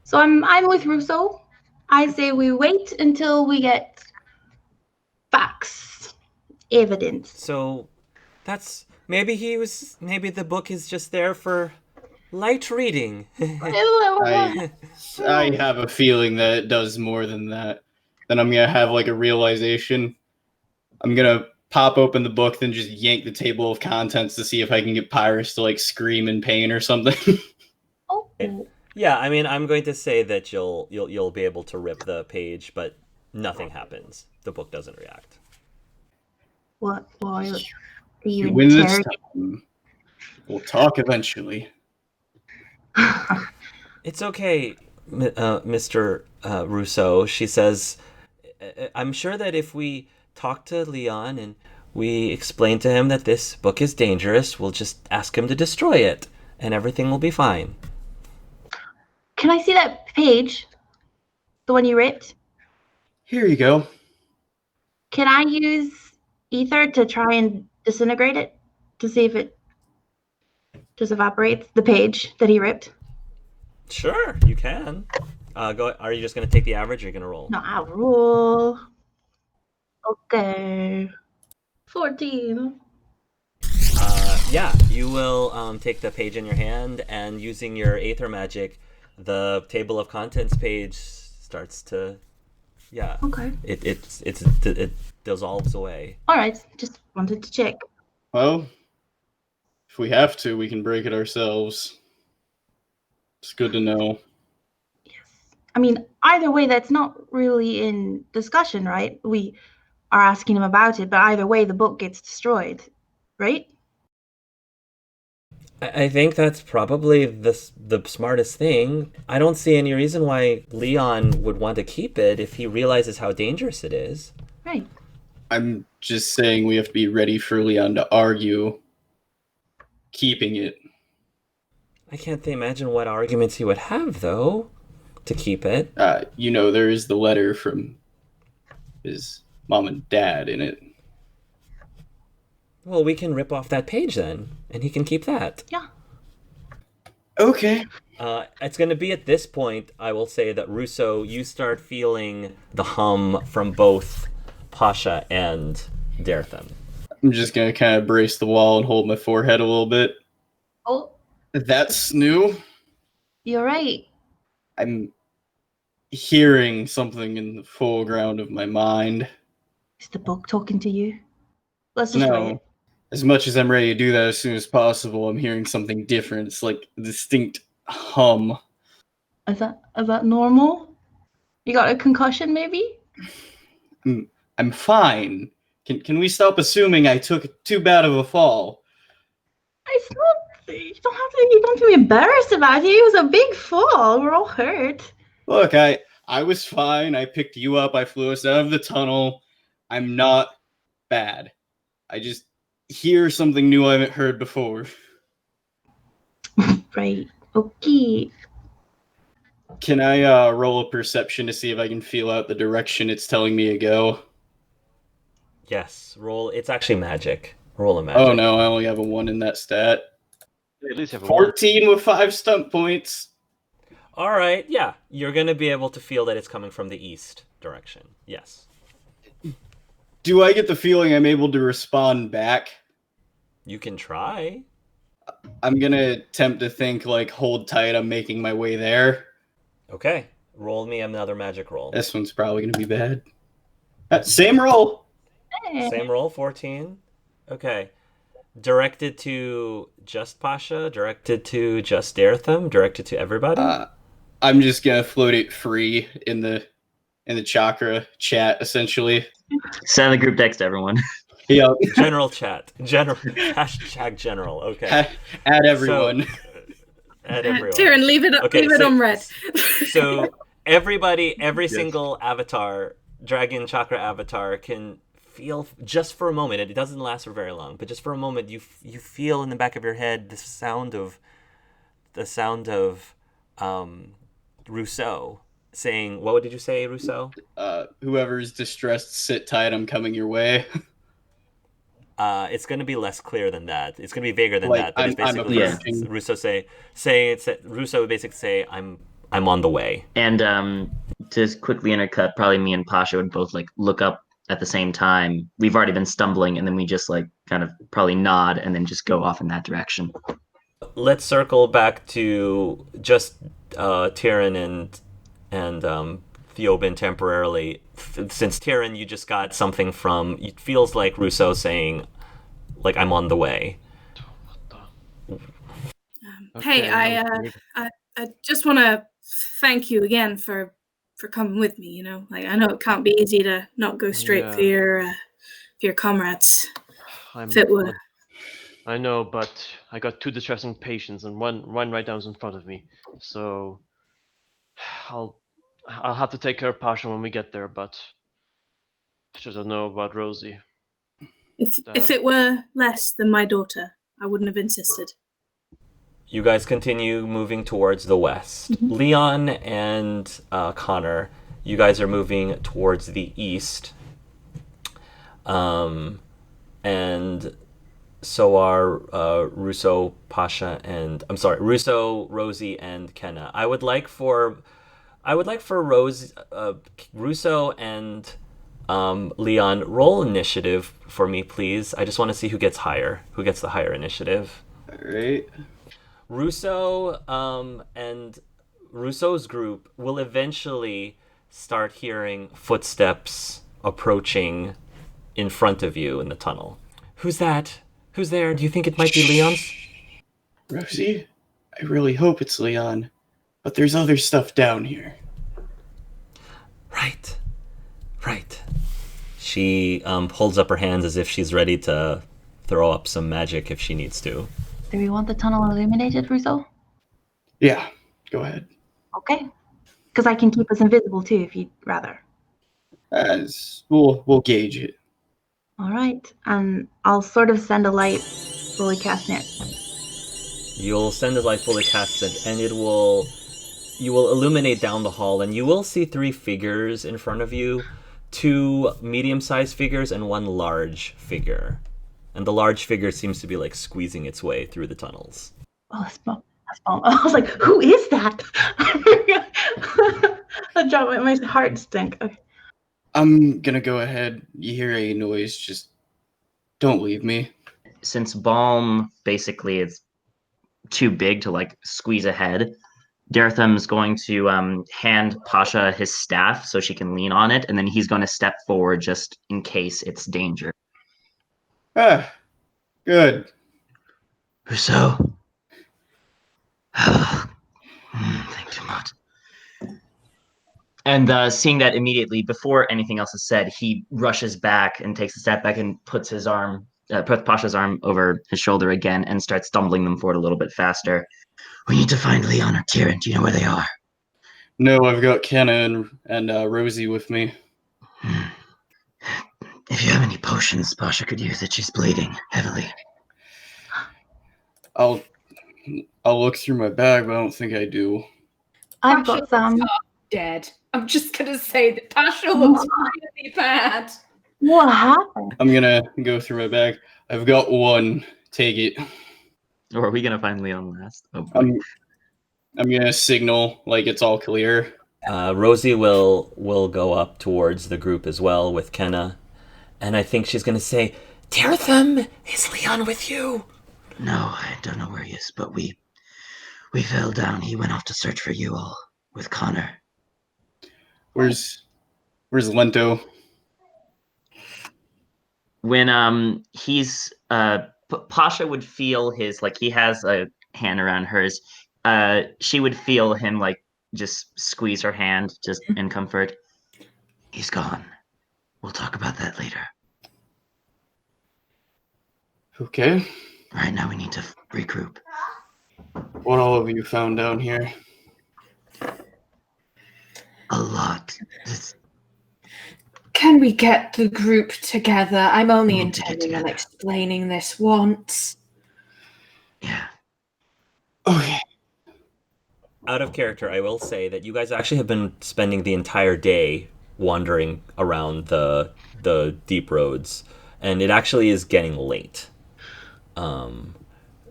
So I'm with Russo. I say we wait until we get facts, evidence. So that's maybe the book is just there for light reading. I have a feeling that it does more than that. Then I'm gonna have like a realization. I'm gonna pop open the book, then just yank the table of contents to see if I can get Pyrus to like scream in pain or something. Oh. Yeah, I mean, I'm going to say that you'll be able to rip the page, but nothing happens. The book doesn't react. What? Why? Do You you win this interrogate? time. We'll talk eventually. It's okay, Mr. Rousseau. She says, I'm sure that if we talk to Leon and we explain to him that this book is dangerous, we'll just ask him to destroy it, and everything will be fine. Can I see that page? The one you ripped? Here you go. Can I use ether to try and disintegrate it? To see if it just evaporates the page that he ripped? Sure, you can. Go. Are you just going to take the average or are you going to roll? No, I'll roll. Okay. 14. Yeah, you will take the page in your hand, and using your Aether magic, the table of contents page starts to, yeah. Okay. It dissolves away. All right. Just wanted to check. Well, if we have to, we can break it ourselves. It's good to know. Yes. I mean, either way, that's not really in discussion, right? We are asking him about it, but either way, the book gets destroyed, right? I think that's probably the smartest thing. I don't see any reason why Leon would want to keep it if he realizes how dangerous it is. Right. I'm just saying we have to be ready for Leon to argue keeping it. I can't imagine what arguments he would have, though, to keep it. There is the letter from his mom and dad in it. Well, we can rip off that page then, and he can keep that. Yeah. Okay. It's going to be at this point, I will say that Russo, you start feeling the hum from both Pasha and Dartham. I'm just going to kind of brace the wall and hold my forehead a little bit. Oh, That's new. you're right. I'm hearing something in the foreground of my mind. Is the book talking to you? Let's destroy it. No. As much as I'm ready to do that as soon as possible, I'm hearing something different. It's like a distinct hum. Is that normal? You got a concussion, maybe? I'm fine. Can we stop assuming I took too bad of a fall? It's not. You don't have to be embarrassed about it. It was a big fall. We're all hurt. Look, I was fine. I picked you up. I flew us out of the tunnel. I'm not bad. I just hear something new I haven't heard before. Right. Okay. Can I roll a perception to see if I can feel out the direction it's telling me to go? Yes, roll. It's actually magic. Roll a magic. Oh no, I only have a 1 in that stat. At least have a 14 with 5 stunt points. All right, yeah. You're going to be able to feel that it's coming from the east direction. Yes. Do I get the feeling I'm able to respond back? You can try. I'm gonna attempt to think like, hold tight, I'm making my way there. Okay. Roll me another magic roll. This one's probably going to be bad. Same roll. Same roll, 14. Okay. Directed to just Pasha, directed to just Daretham, directed to everybody? I'm just going to float it free in the chakra chat, essentially. Send the group text to everyone. Yeah. General chat. Hashtag general. Okay. Add everyone. Add everyone. Tyrion, leave it on red. So everybody, every single avatar, dragon chakra avatar, can feel just for a moment, and it doesn't last for very long, but just for a moment, you feel in the back of your head the sound of Rousseau saying, what did you say, Rousseau? Whoever's distressed, sit tight. I'm coming your way. It's going to be less clear than that. It's going to be vaguer than Like, that. But it's basically Rousseau would basically say, I'm on the way. And to quickly intercut, probably me and Pasha would both like look up at the same time. We've already been stumbling, and then we just like kind of probably nod and then just go off in that direction. Let's circle back to just Tyrion and Theoben temporarily. Since Tyrion, you just got something from. It feels like Rousseau saying, like, I'm on the way. Hey, I just want to thank you again for coming with me. You know, like I know it can't be easy to not go straight for your comrades. If it were. I know, but I got 2 distressing patients, and one right down in front of me. So I'll have to take care of Pasha when we get there, but I just don't know about Rosie. If it were less than my daughter, I wouldn't have insisted. You guys continue moving towards the west. Mm-hmm. Leon and Connor, you guys are moving towards the east. And so are Rousseau, Pasha, and Rousseau, Rosie, and Kenna. I would like for Rousseau and Leon, roll initiative for me, please. I just want to see who gets the higher initiative. All right. Rousseau and Rousseau's group will eventually start hearing footsteps approaching in front of you in the tunnel. Who's that? Who's there? Do you think it might be Leon's? Rosie, I really hope it's Leon, but there's other stuff down here. Right. She holds up her hands as if she's ready to throw up some magic if she needs to. Do we want the tunnel illuminated, Rousseau? Yeah, go ahead. Okay. Because I can keep us invisible too, if you'd rather. We'll gauge it. All right. And I'll sort of send a light fully casting it. You'll send a light fully casted, and you will illuminate down the hall, and you will see 3 figures in front of you, 2 medium-sized figures and 1 large figure. And the large figure seems to be like squeezing its way through the tunnels. Oh, that's bomb. I was like, who is that? That dropped my heart stink. Okay. I'm gonna go ahead. You hear a noise, just don't leave me. Since Balm basically is too big to like squeeze ahead, Daretham's going to hand Pasha his staff so she can lean on it, and then he's going to step forward just in case it's danger. Good. Rousseau. Thank you much. And seeing that immediately, before anything else is said, he rushes back and takes a step back and puts Pasha's arm over his shoulder again and starts stumbling them forward a little bit faster. We need to find Leon or Tyrion. Do you know where they are? No, I've got Kenna and Rosie with me. If you have any potions, Pasha could use it. She's bleeding heavily. I'll look through my bag, but I don't think I do. I've got some. Dead. I'm just gonna say that Pasha looks really bad. What happened? I'm gonna go through my bag. I've got 1. Take it. Or are we gonna find Leon last? Oh, I'm gonna signal like it's all clear. Rosie will go up towards the group as well with Kenna, and I think she's gonna say, "Daretham, is Leon with you?" No, I don't know where he is, but we fell down. He went off to search for you all with Connor. Where's Lento? When he's Pasha would feel his, like, he has a hand around hers. She would feel him, like, just squeeze her hand just in comfort. He's gone. We'll talk about that later. Okay. Right now we need to regroup. What all have you found down here? A lot. Can we get the group together? I'm only We need to get intending on together. explaining this once. Yeah. Okay. Out of character, I will say that you guys actually have been spending the entire day wandering around the deep roads, and it actually is getting late.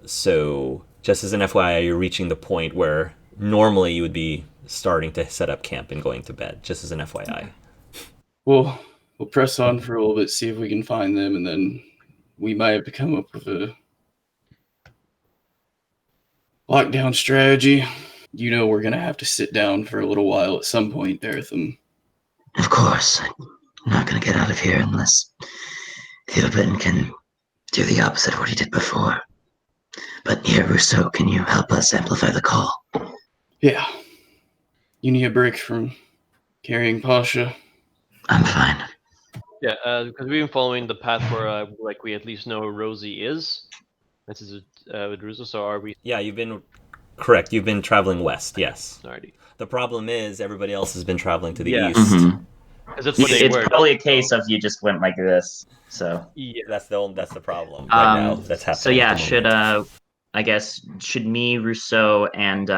So just as an FYI, you're reaching the point where normally you would be starting to set up camp and going to bed, just as an FYI. We'll press on for a little bit, see if we can find them, and then we might have to come up with a lockdown strategy. You know we're going to have to sit down for a little while at some point, Daretham. Of course. I'm not going to get out of here unless Theoben can do the opposite of what he did before. But here, Rousseau, can you help us amplify the call? Yeah. You need a break from carrying Pasha? I'm fine. Yeah, because we've been following the path where like we at least know where Rosie is. This is with Russo, so are we? Yeah, you've been correct. You've been traveling west, yes. Alrighty. The problem is everybody else has been traveling to the Yeah. east. Mm-hmm. Because that's what they It's were. probably a case of you just went like this. So Yeah. That's the problem right now. That's happening. So yeah, at the moment. should me, Rousseau, and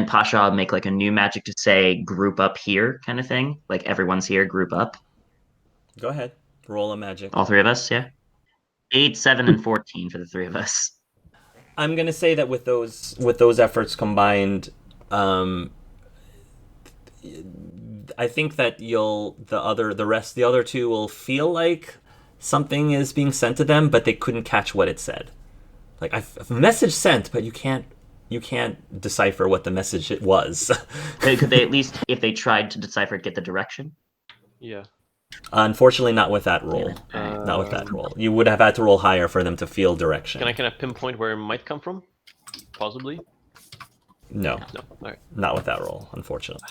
Pasha make like a new magic to say group up here kind of thing? Like everyone's here, group up. Go ahead. Roll a magic. All three of us, yeah. 8, 7, and 14 for the three of us. I'm gonna say that with those efforts combined, I think that the other two will feel like something is being sent to them, but they couldn't catch what it said. Like a message sent, but you can't decipher what the message it was. Could they at least, if they tried to decipher it, get the direction? Yeah. Unfortunately, not with that roll. Damn it. Not with that roll. You would have had to roll higher for them to feel direction. Can I pinpoint where it might come from? Possibly. No, No. All right. not with that roll, unfortunately.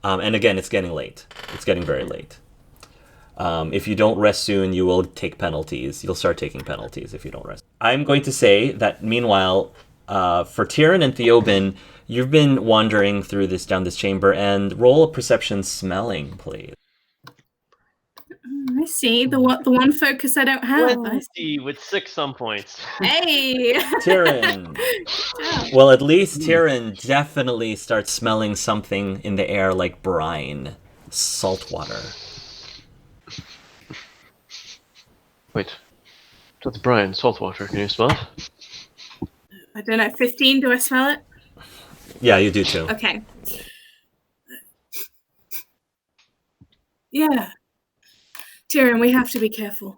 And again, it's getting late. It's getting very late. If you don't rest soon, you will take penalties. You'll start taking penalties if you don't rest. I'm going to say that meanwhile, for Tyrion and Theoben, you've been wandering down this chamber, and roll a perception smelling, please. I see the one focus I don't have. I see. 20 with 6 some points. Hey. Tyrion. Well, at least Tyrion definitely starts smelling something in the air like brine, salt water. Wait. That's Brian, saltwater. Can you smell it? I don't know. 15. Do I smell it? Yeah, you do too. Okay. Yeah. Tyrion, we have to be careful.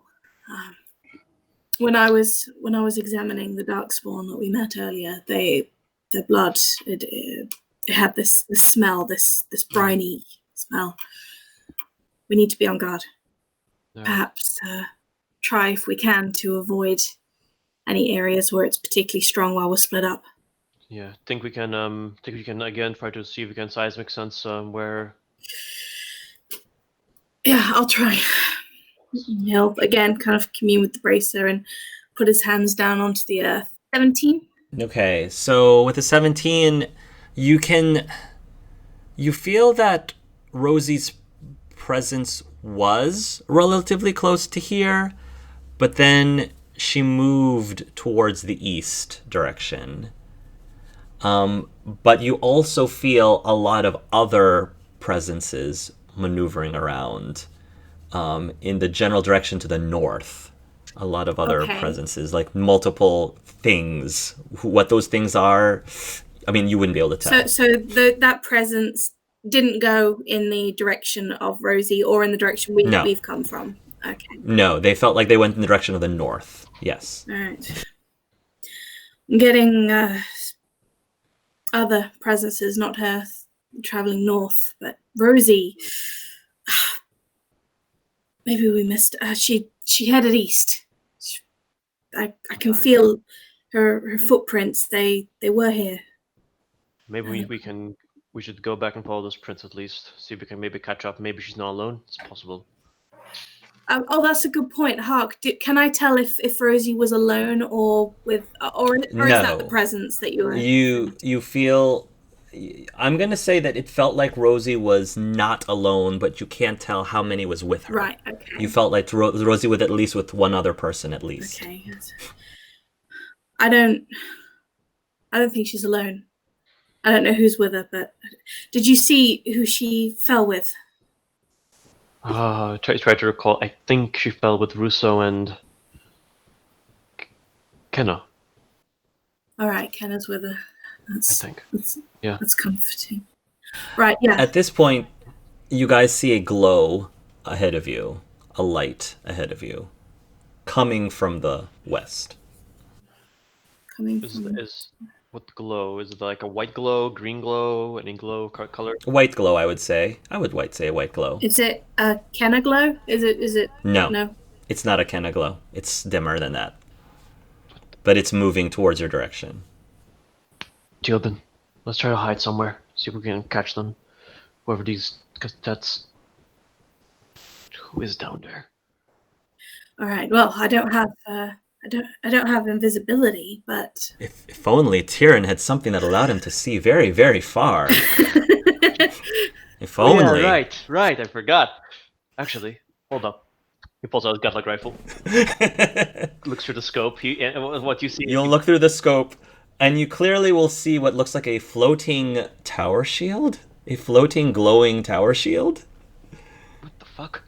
When I was examining the darkspawn that we met earlier, their blood it had this smell, this briny smell. We need to be on guard. No. Perhaps try if we can to avoid any areas where it's particularly strong while we're split up. Yeah, think we can again try to see if we can seismic sense where. Yeah, I'll try. He'll again kind of commune with the bracer and put his hands down onto the earth. 17. Okay, so with a 17, you feel that Rosie's presence was relatively close to here, but then she moved towards the east direction. But you also feel a lot of other presences maneuvering around in the general direction to the north. A lot of other presences, like multiple things. What those things are, I mean, you wouldn't be able to tell. So that presence didn't go in the direction of Rosie or in the direction we've come from. Okay. No, they felt like they went in the direction of the north. Yes. All right. I'm getting other presences, not her, traveling north. But Rosie, maybe we missed. She headed east. I can feel her footprints. They were here. Maybe we should go back and follow those prints at least. See if we can maybe catch up. Maybe she's not alone. It's possible. Oh, that's a good point, Hark. Can I tell if Rosie was alone or with, or is that the presence that you were? You feel. I'm gonna say that it felt like Rosie was not alone, but you can't tell how many was with her. Right. Okay. You felt like Rosie with at least with one other person at least. Okay. I don't think she's alone. I don't know who's with her, but did you see who she fell with? Try to recall. I think she fell with Russo and Kenna. All right, Kenna's with her. I think. That's comforting. Right, yeah. At this point, you guys see a glow ahead of you, a light ahead of you, coming from the west. Is what glow? Is it like a white glow, green glow, any glow color? White glow, I would say. I would say a white glow. Is it a Kenna glow? Is it? No. It's not a Kenna glow. It's dimmer than that. But it's moving towards your direction. Theoben, let's try to hide somewhere. See if we can catch them. Whoever these, because that's who is down there. All right. Well, I don't have invisibility, but If only Tyrion had something that allowed him to see very, very far. If only. Oh, yeah, right. I forgot. Actually, hold up. He pulls out his gatlic rifle. Looks through the scope. What you see? You'll look through the scope, and you clearly will see what looks like a floating tower shield? A floating, glowing tower shield? What the fuck?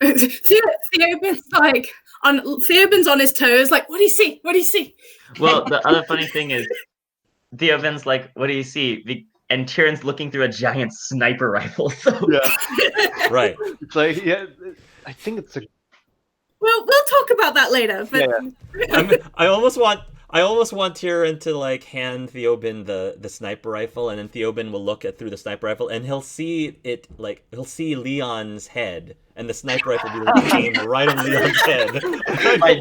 Theoben's on his toes, like, what do you see? What do you see? Well, the other funny thing is, Theoben's like, what do you see? And Tyrion's looking through a giant sniper rifle. So yeah, right. It's like, yeah, I think it's a. Well, we'll talk about that later. But yeah. I almost want Tyrion to like hand Theoben the sniper rifle, and then Theoben will look through the sniper rifle, and he'll see Leon's head, and the sniper rifle will be aimed right on Leon's head. I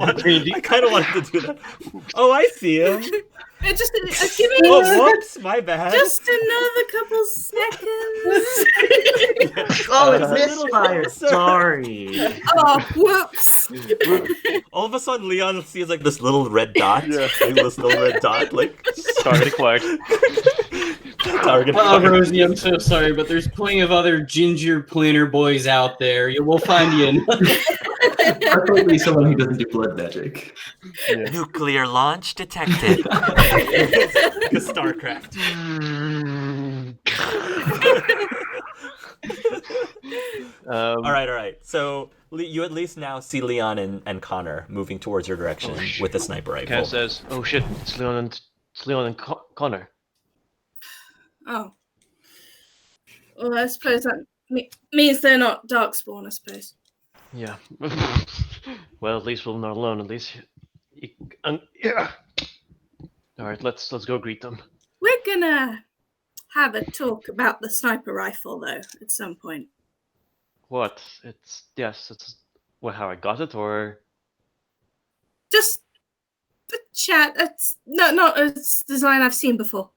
kind of wanted to do that. Oh, I see him. Just give me. Oh, whoops! My bad. Just another couple seconds. Oh, it's misfire. Sorry. Oh, whoops! All of a sudden, Leon sees like this little red dot. Yeah. Like, this little red dot, like target acquired. Target. Oh, Rosie, I'm so sorry, but there's plenty of other ginger planner boys out there. We'll find you. Preferably someone who doesn't do blood magic. Yeah. Nuclear launch detected. StarCraft. All right. So you at least now see Leon and Connor moving towards your direction with the sniper rifle. Ken says, "Oh shit, it's Leon and Connor." Oh. Well, I suppose that means they're not Darkspawn, I suppose. Yeah. Well, at least we're not alone. At least. Yeah. All right, let's go greet them. We're gonna have a talk about the sniper rifle, though, at some point. What? It's how I got it, or just a chat. It's not a design I've seen before.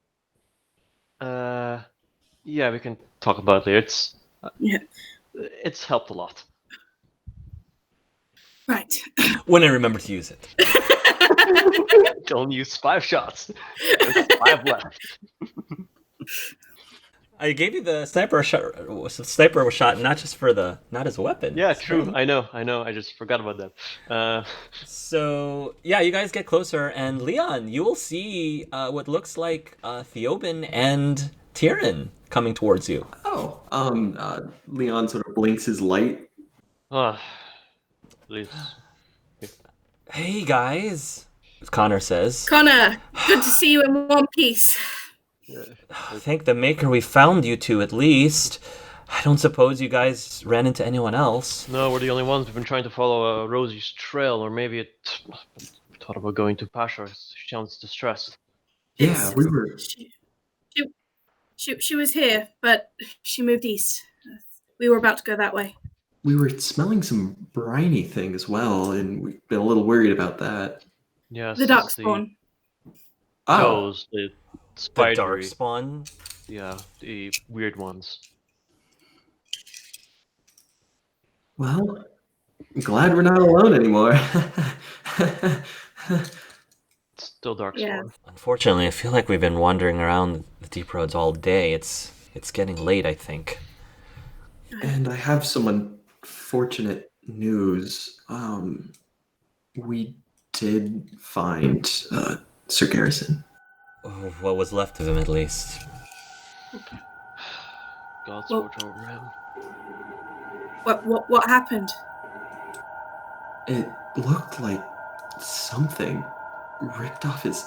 Yeah, we can talk about it. It's helped a lot. Right. When I remember to use it. Only use 5 shots. There's 5 left. I gave you the sniper shot, not as a weapon. Yeah, true. I know. I just forgot about that. So yeah, you guys get closer, and Leon, you will see what looks like Theoben and Tyrion coming towards you. Oh, Leon sort of blinks his light. Please. Hey guys, Connor says. Connor, good to see you in one piece. Thank the maker we found you two, at least. I don't suppose you guys ran into anyone else. No, we're the only ones. We've been trying to follow Rosie's trail, or maybe it thought about going to Pasha. She sounds distressed. Yeah, we were. She was here, but she moved east. We were about to go that way. We were smelling some briny thing as well, and we've been a little worried about that. Yes, The darkspawn. Oh, Those, the The spidery. darkspawn. Yeah, the weird ones. well, I'm glad we're not alone anymore. It's still darkspawn. Yeah. Unfortunately, I feel like we've been wandering around the deep roads all day. It's getting late, I think. And I have some unfortunate news. We did find Sir Garrison. Oh, what was left of him, at least. God's Well- watch over him. What happened? It looked like something ripped off his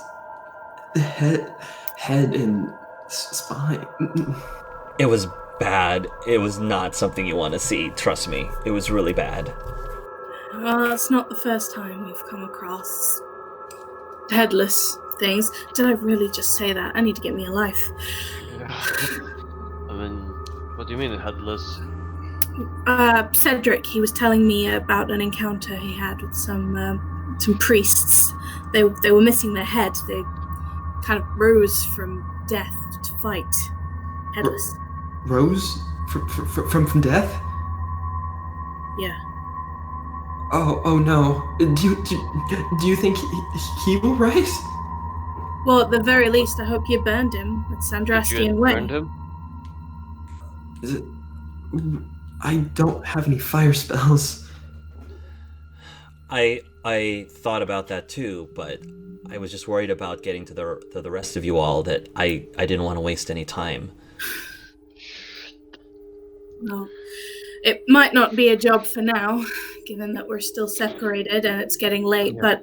head and spine. It was bad. It was not something you want to see. Trust me. It was really bad. Well, it's not the first time we've come across headless things. Did I really just say that? I need to get me a life. I mean, what do you mean headless? Cedric, he was telling me about an encounter he had with some priests. They were missing their head. They kind of rose from death to fight. Headless. Rose from death? Yeah. Oh no! Do you think he will rise? Well, at the very least, I hope you burned him with Did you Sandrastian way. burn him? Is it? I don't have any fire spells. I thought about that too, but I was just worried about getting to the rest of you all that I didn't want to waste any time. Well, it might not be a job for now, given that we're still separated and it's getting late, but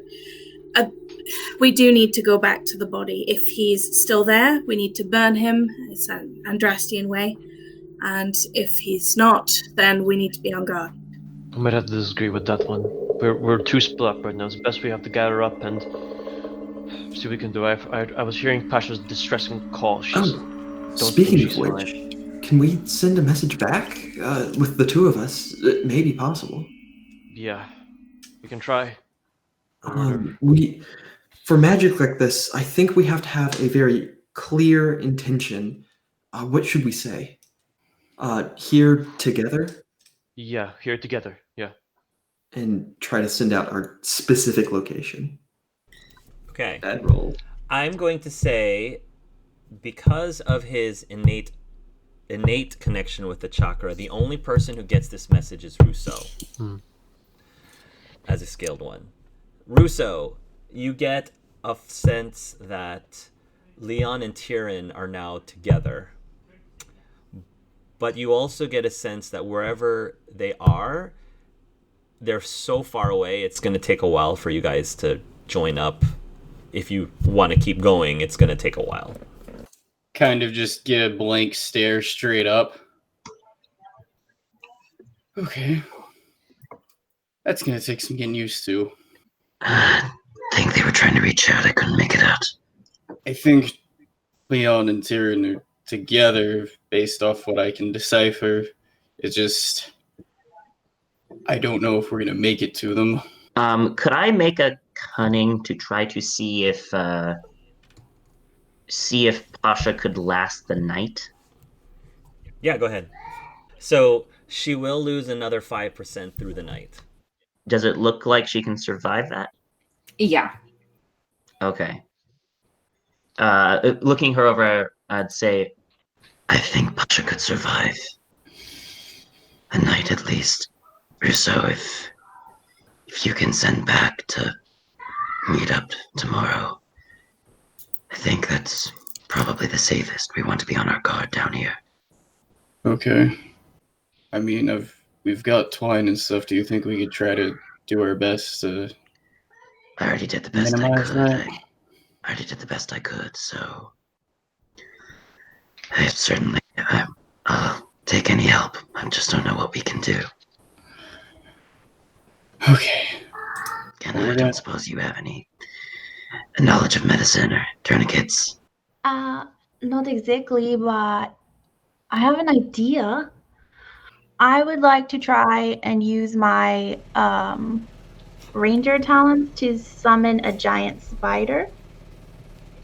we do need to go back to the body. If he's still there, we need to burn him. It's an Andrastian way. And if he's not, then we need to be on guard. I might have to disagree with that one. We're too split up right now. It's best we have to gather up and see what we can do. I was hearing Pasha's distressing call. She's don't Speaking think of she's which, fine. can we send a message back with the two of us? It may be possible. Yeah, we can try. For magic like this, I think we have to have a very clear intention. What should we say? Here together? Yeah, here together. Yeah. And try to send out our specific location. Okay. Bad roll. I'm going to say, because of his innate connection with the chakra, the only person who gets this message is Russo. As a scaled one. Russo, you get a sense that Leon and Tyrion are now together. But you also get a sense that wherever they are, they're so far away, it's going to take a while for you guys to join up. If you want to keep going, it's going to take a while. Kind of just get a blank stare straight up. Okay. That's going to take some getting used to. I think they were trying to reach out. I couldn't make it out. I think Leon and Tyrion are together based off what I can decipher. It's just, I don't know if we're going to make it to them. Could I make a cunning to try to see if Pasha could last the night? Yeah, go ahead. So she will lose another 5% through the night. Does it look like she can survive that? Yeah. Okay. Looking her over, I'd say, I think Pasha could survive a night at least. Russo, if you can send back to meet up tomorrow, I think that's probably the safest. We want to be on our guard down here. Okay. I mean, we've got twine and stuff. Do you think we could try to do our best to I already did the best I minimize could. that? I already did the best I could, so I'll take any help. I just don't know what we can do. Okay. And I don't suppose you have any knowledge of medicine or tourniquets. not exactly, but I have an idea. I would like to try and use my ranger talents to summon a giant spider.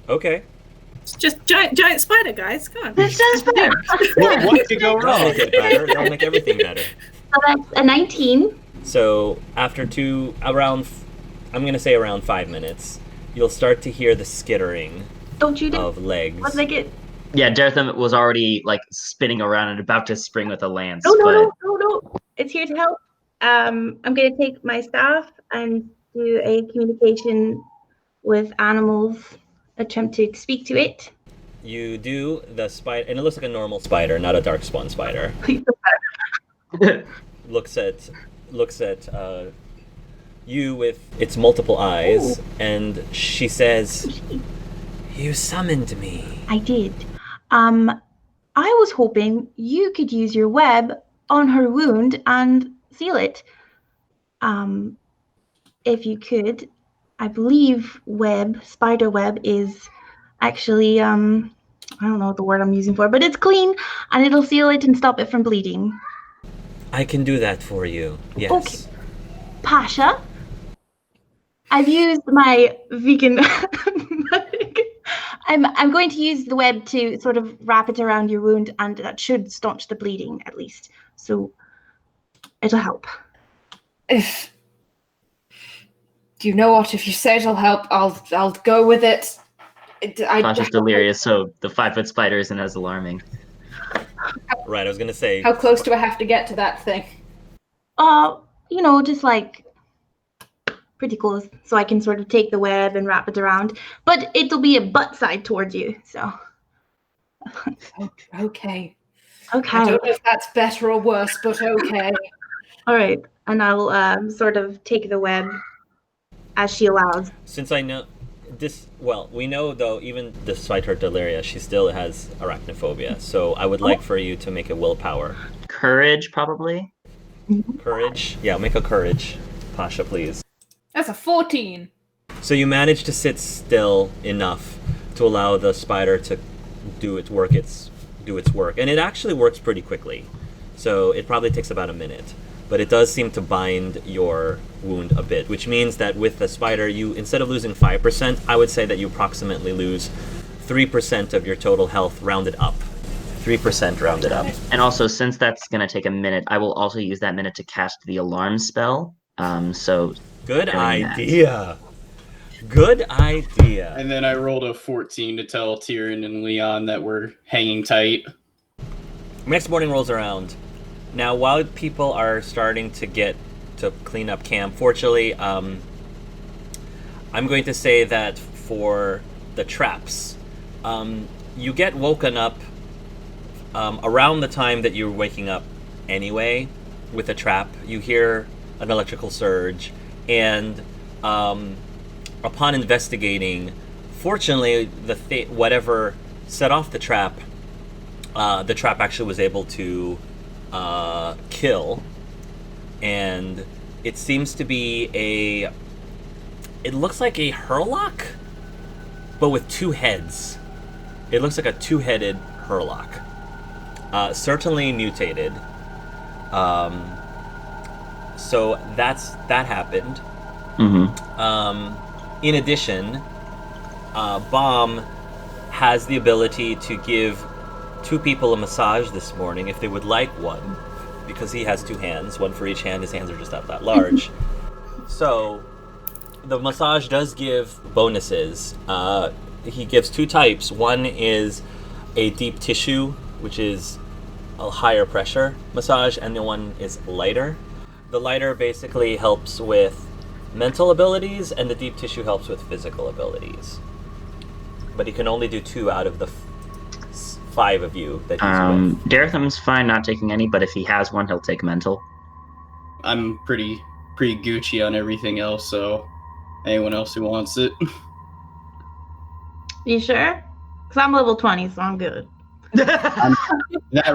Okay. It's just giant spider, guys. Come on. It's just spider. What could go That'll wrong? make it better. That'll make everything better. So that's a 19. So after I'm gonna say around 5 minutes, you'll start to hear the skittering Don't you do? of legs. Let's make it. Yeah, Dartham was already like spinning around and about to spring with a lance. No. It's here to help. I'm going to take my staff and do a communication with animals, attempt to speak to it. You do the spider, and it looks like a normal spider, not a darkspawn spider. Looks at you with its multiple eyes, and she says, "You summoned me." I did. I was hoping you could use your web on her wound and seal it. If you could, I believe spider web is actually, I don't know what the word I'm using for, but it's clean and it'll seal it and stop it from bleeding. I can do that for you. Yes. Okay. Pasha, I've used my vegan. I'm going to use the web to sort of wrap it around your wound, and that should staunch the bleeding at least. So it'll help. If you know what, if you say it'll help, I'll go with it. Pasha's delirious, so the 5-foot spider isn't as alarming. Right, I was gonna say. How close do I have to get to that thing? Just like pretty close, so I can sort of take the web and wrap it around. But it'll be a butt side towards you, so. Okay. Okay. I don't know if that's better or worse, but okay. All right, and I'll sort of take the web as she allows. Since I know this, well, we know though, even despite her deliria, she still has arachnophobia. So I would like for you to make a willpower. Courage, probably. Courage? Yeah, make a courage. Pasha, please. That's a 14. So you manage to sit still enough to allow the spider to do its work, and it actually works pretty quickly. So it probably takes about a minute, but it does seem to bind your wound a bit, which means that with the spider, you, instead of losing 5%, I would say that you approximately lose 3% of your total health rounded up. 3% rounded up. And also, since that's going to take a minute, I will also use that minute to cast the alarm spell. Good idea. Good idea. And then I rolled a 14 to tell Tyrion and Leon that we're hanging tight. Next morning rolls around. Now, while people are starting to get to clean up camp, fortunately, I'm going to say that for the traps, you get woken up around the time that you're waking up anyway with a trap. You hear an electrical surge, and upon investigating, fortunately, whatever set off the trap actually was able to kill, and it seems to be it looks like a Hurlock, but with 2 heads. It looks like a 2-headed Hurlock. Certainly mutated. So that happened. Mm-hmm. In addition, Bomb has the ability to give 2 people a massage this morning if they would like one, because he has 2 hands, one for each hand. His hands are just about that large. So the massage does give bonuses. He gives 2 types. One is a deep tissue, which is a higher pressure massage, and the one is lighter. The lighter basically helps with mental abilities, and the deep tissue helps with physical abilities. But he can only do 2 out of the 5 of you that he's with. Daratham's fine not taking any, but if he has one, he'll take mental. I'm pretty Gucci on everything else, so anyone else who wants it. You sure? Because I'm level 20, so I'm good. That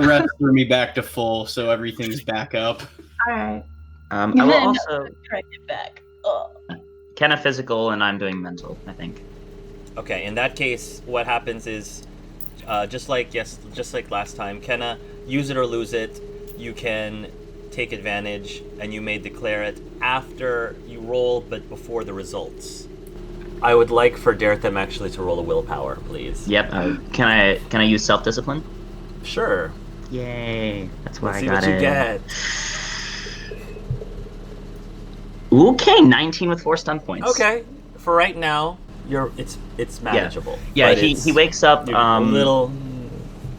rest threw me back to full, so everything's back up. All right. I will also try to get back. Kenna physical, and I'm doing mental, I think. Okay, in that case, what happens is just like last time, Kenna, use it or lose it. You can take advantage, and you may declare it after you roll, but before the results. I would like for Daretham actually to roll a willpower, please. Yep. Can I use self-discipline? Sure. Yay! That's why Let's I see got what you it. get. Okay, 19 with 4 stun points. Okay, for right now, it's manageable. Yeah, but he wakes up. you're a little.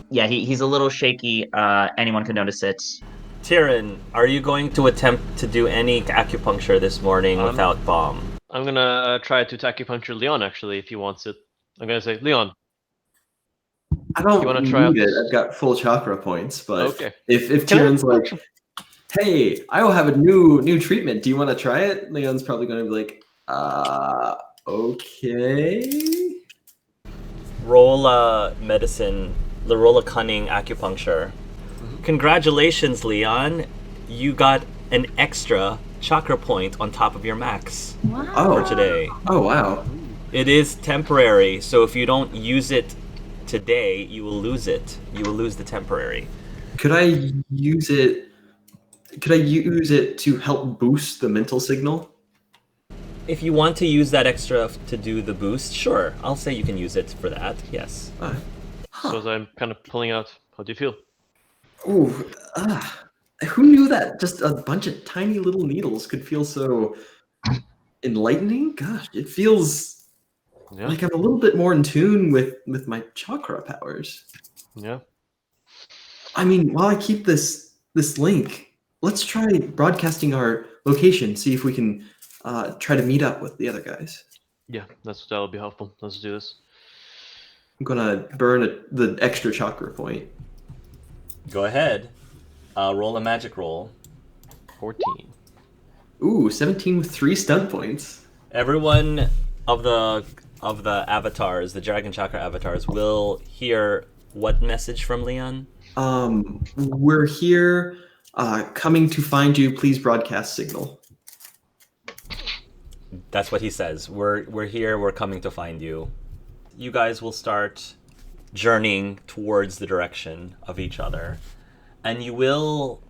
Yeah, he's a little shaky. Anyone can notice it. Tyrion, are you going to attempt to do any acupuncture this morning without bomb? I'm gonna try to acupuncture Leon actually if he wants it. I'm gonna say, Leon, I don't You wanna try need out- it. I've got full chakra points, but Okay. if Can I- Tyrion's like, hey, I will have a new treatment. Do you want to try it? Leon's probably going to be like, okay. Roll a medicine. Roll a cunning acupuncture. Congratulations, Leon. You got an extra chakra point on top of your max Oh. for today. Oh wow. It is temporary, so if you don't use it today, you will lose it. You will lose the temporary. Could I use it? Could I use it to help boost the mental signal? If you want to use that extra to do the boost, sure. I'll say you can use it for that, yes. So as I'm kind of pulling out, how do you feel? Ooh, who knew that just a bunch of tiny little needles could feel so enlightening? Gosh, it feels Yeah. like I'm a little bit more in tune with my chakra powers. Yeah. I mean, while I keep this link, let's try broadcasting our location, see if we can try to meet up with the other guys. Yeah, that'll be helpful. Let's do this. I'm gonna burn the extra chakra point. Go ahead. Roll a magic roll. 14. Ooh, 17 with 3 stun points. Everyone of the avatars, the Dragon Chakra avatars, will hear what message from Leon? We're here, coming to find you. Please broadcast signal. That's what he says. We're here, we're coming to find you. You guys will start journeying towards the direction of each other. And you will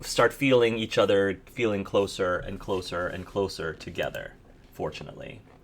start feeling each other feeling closer and closer and closer together, fortunately.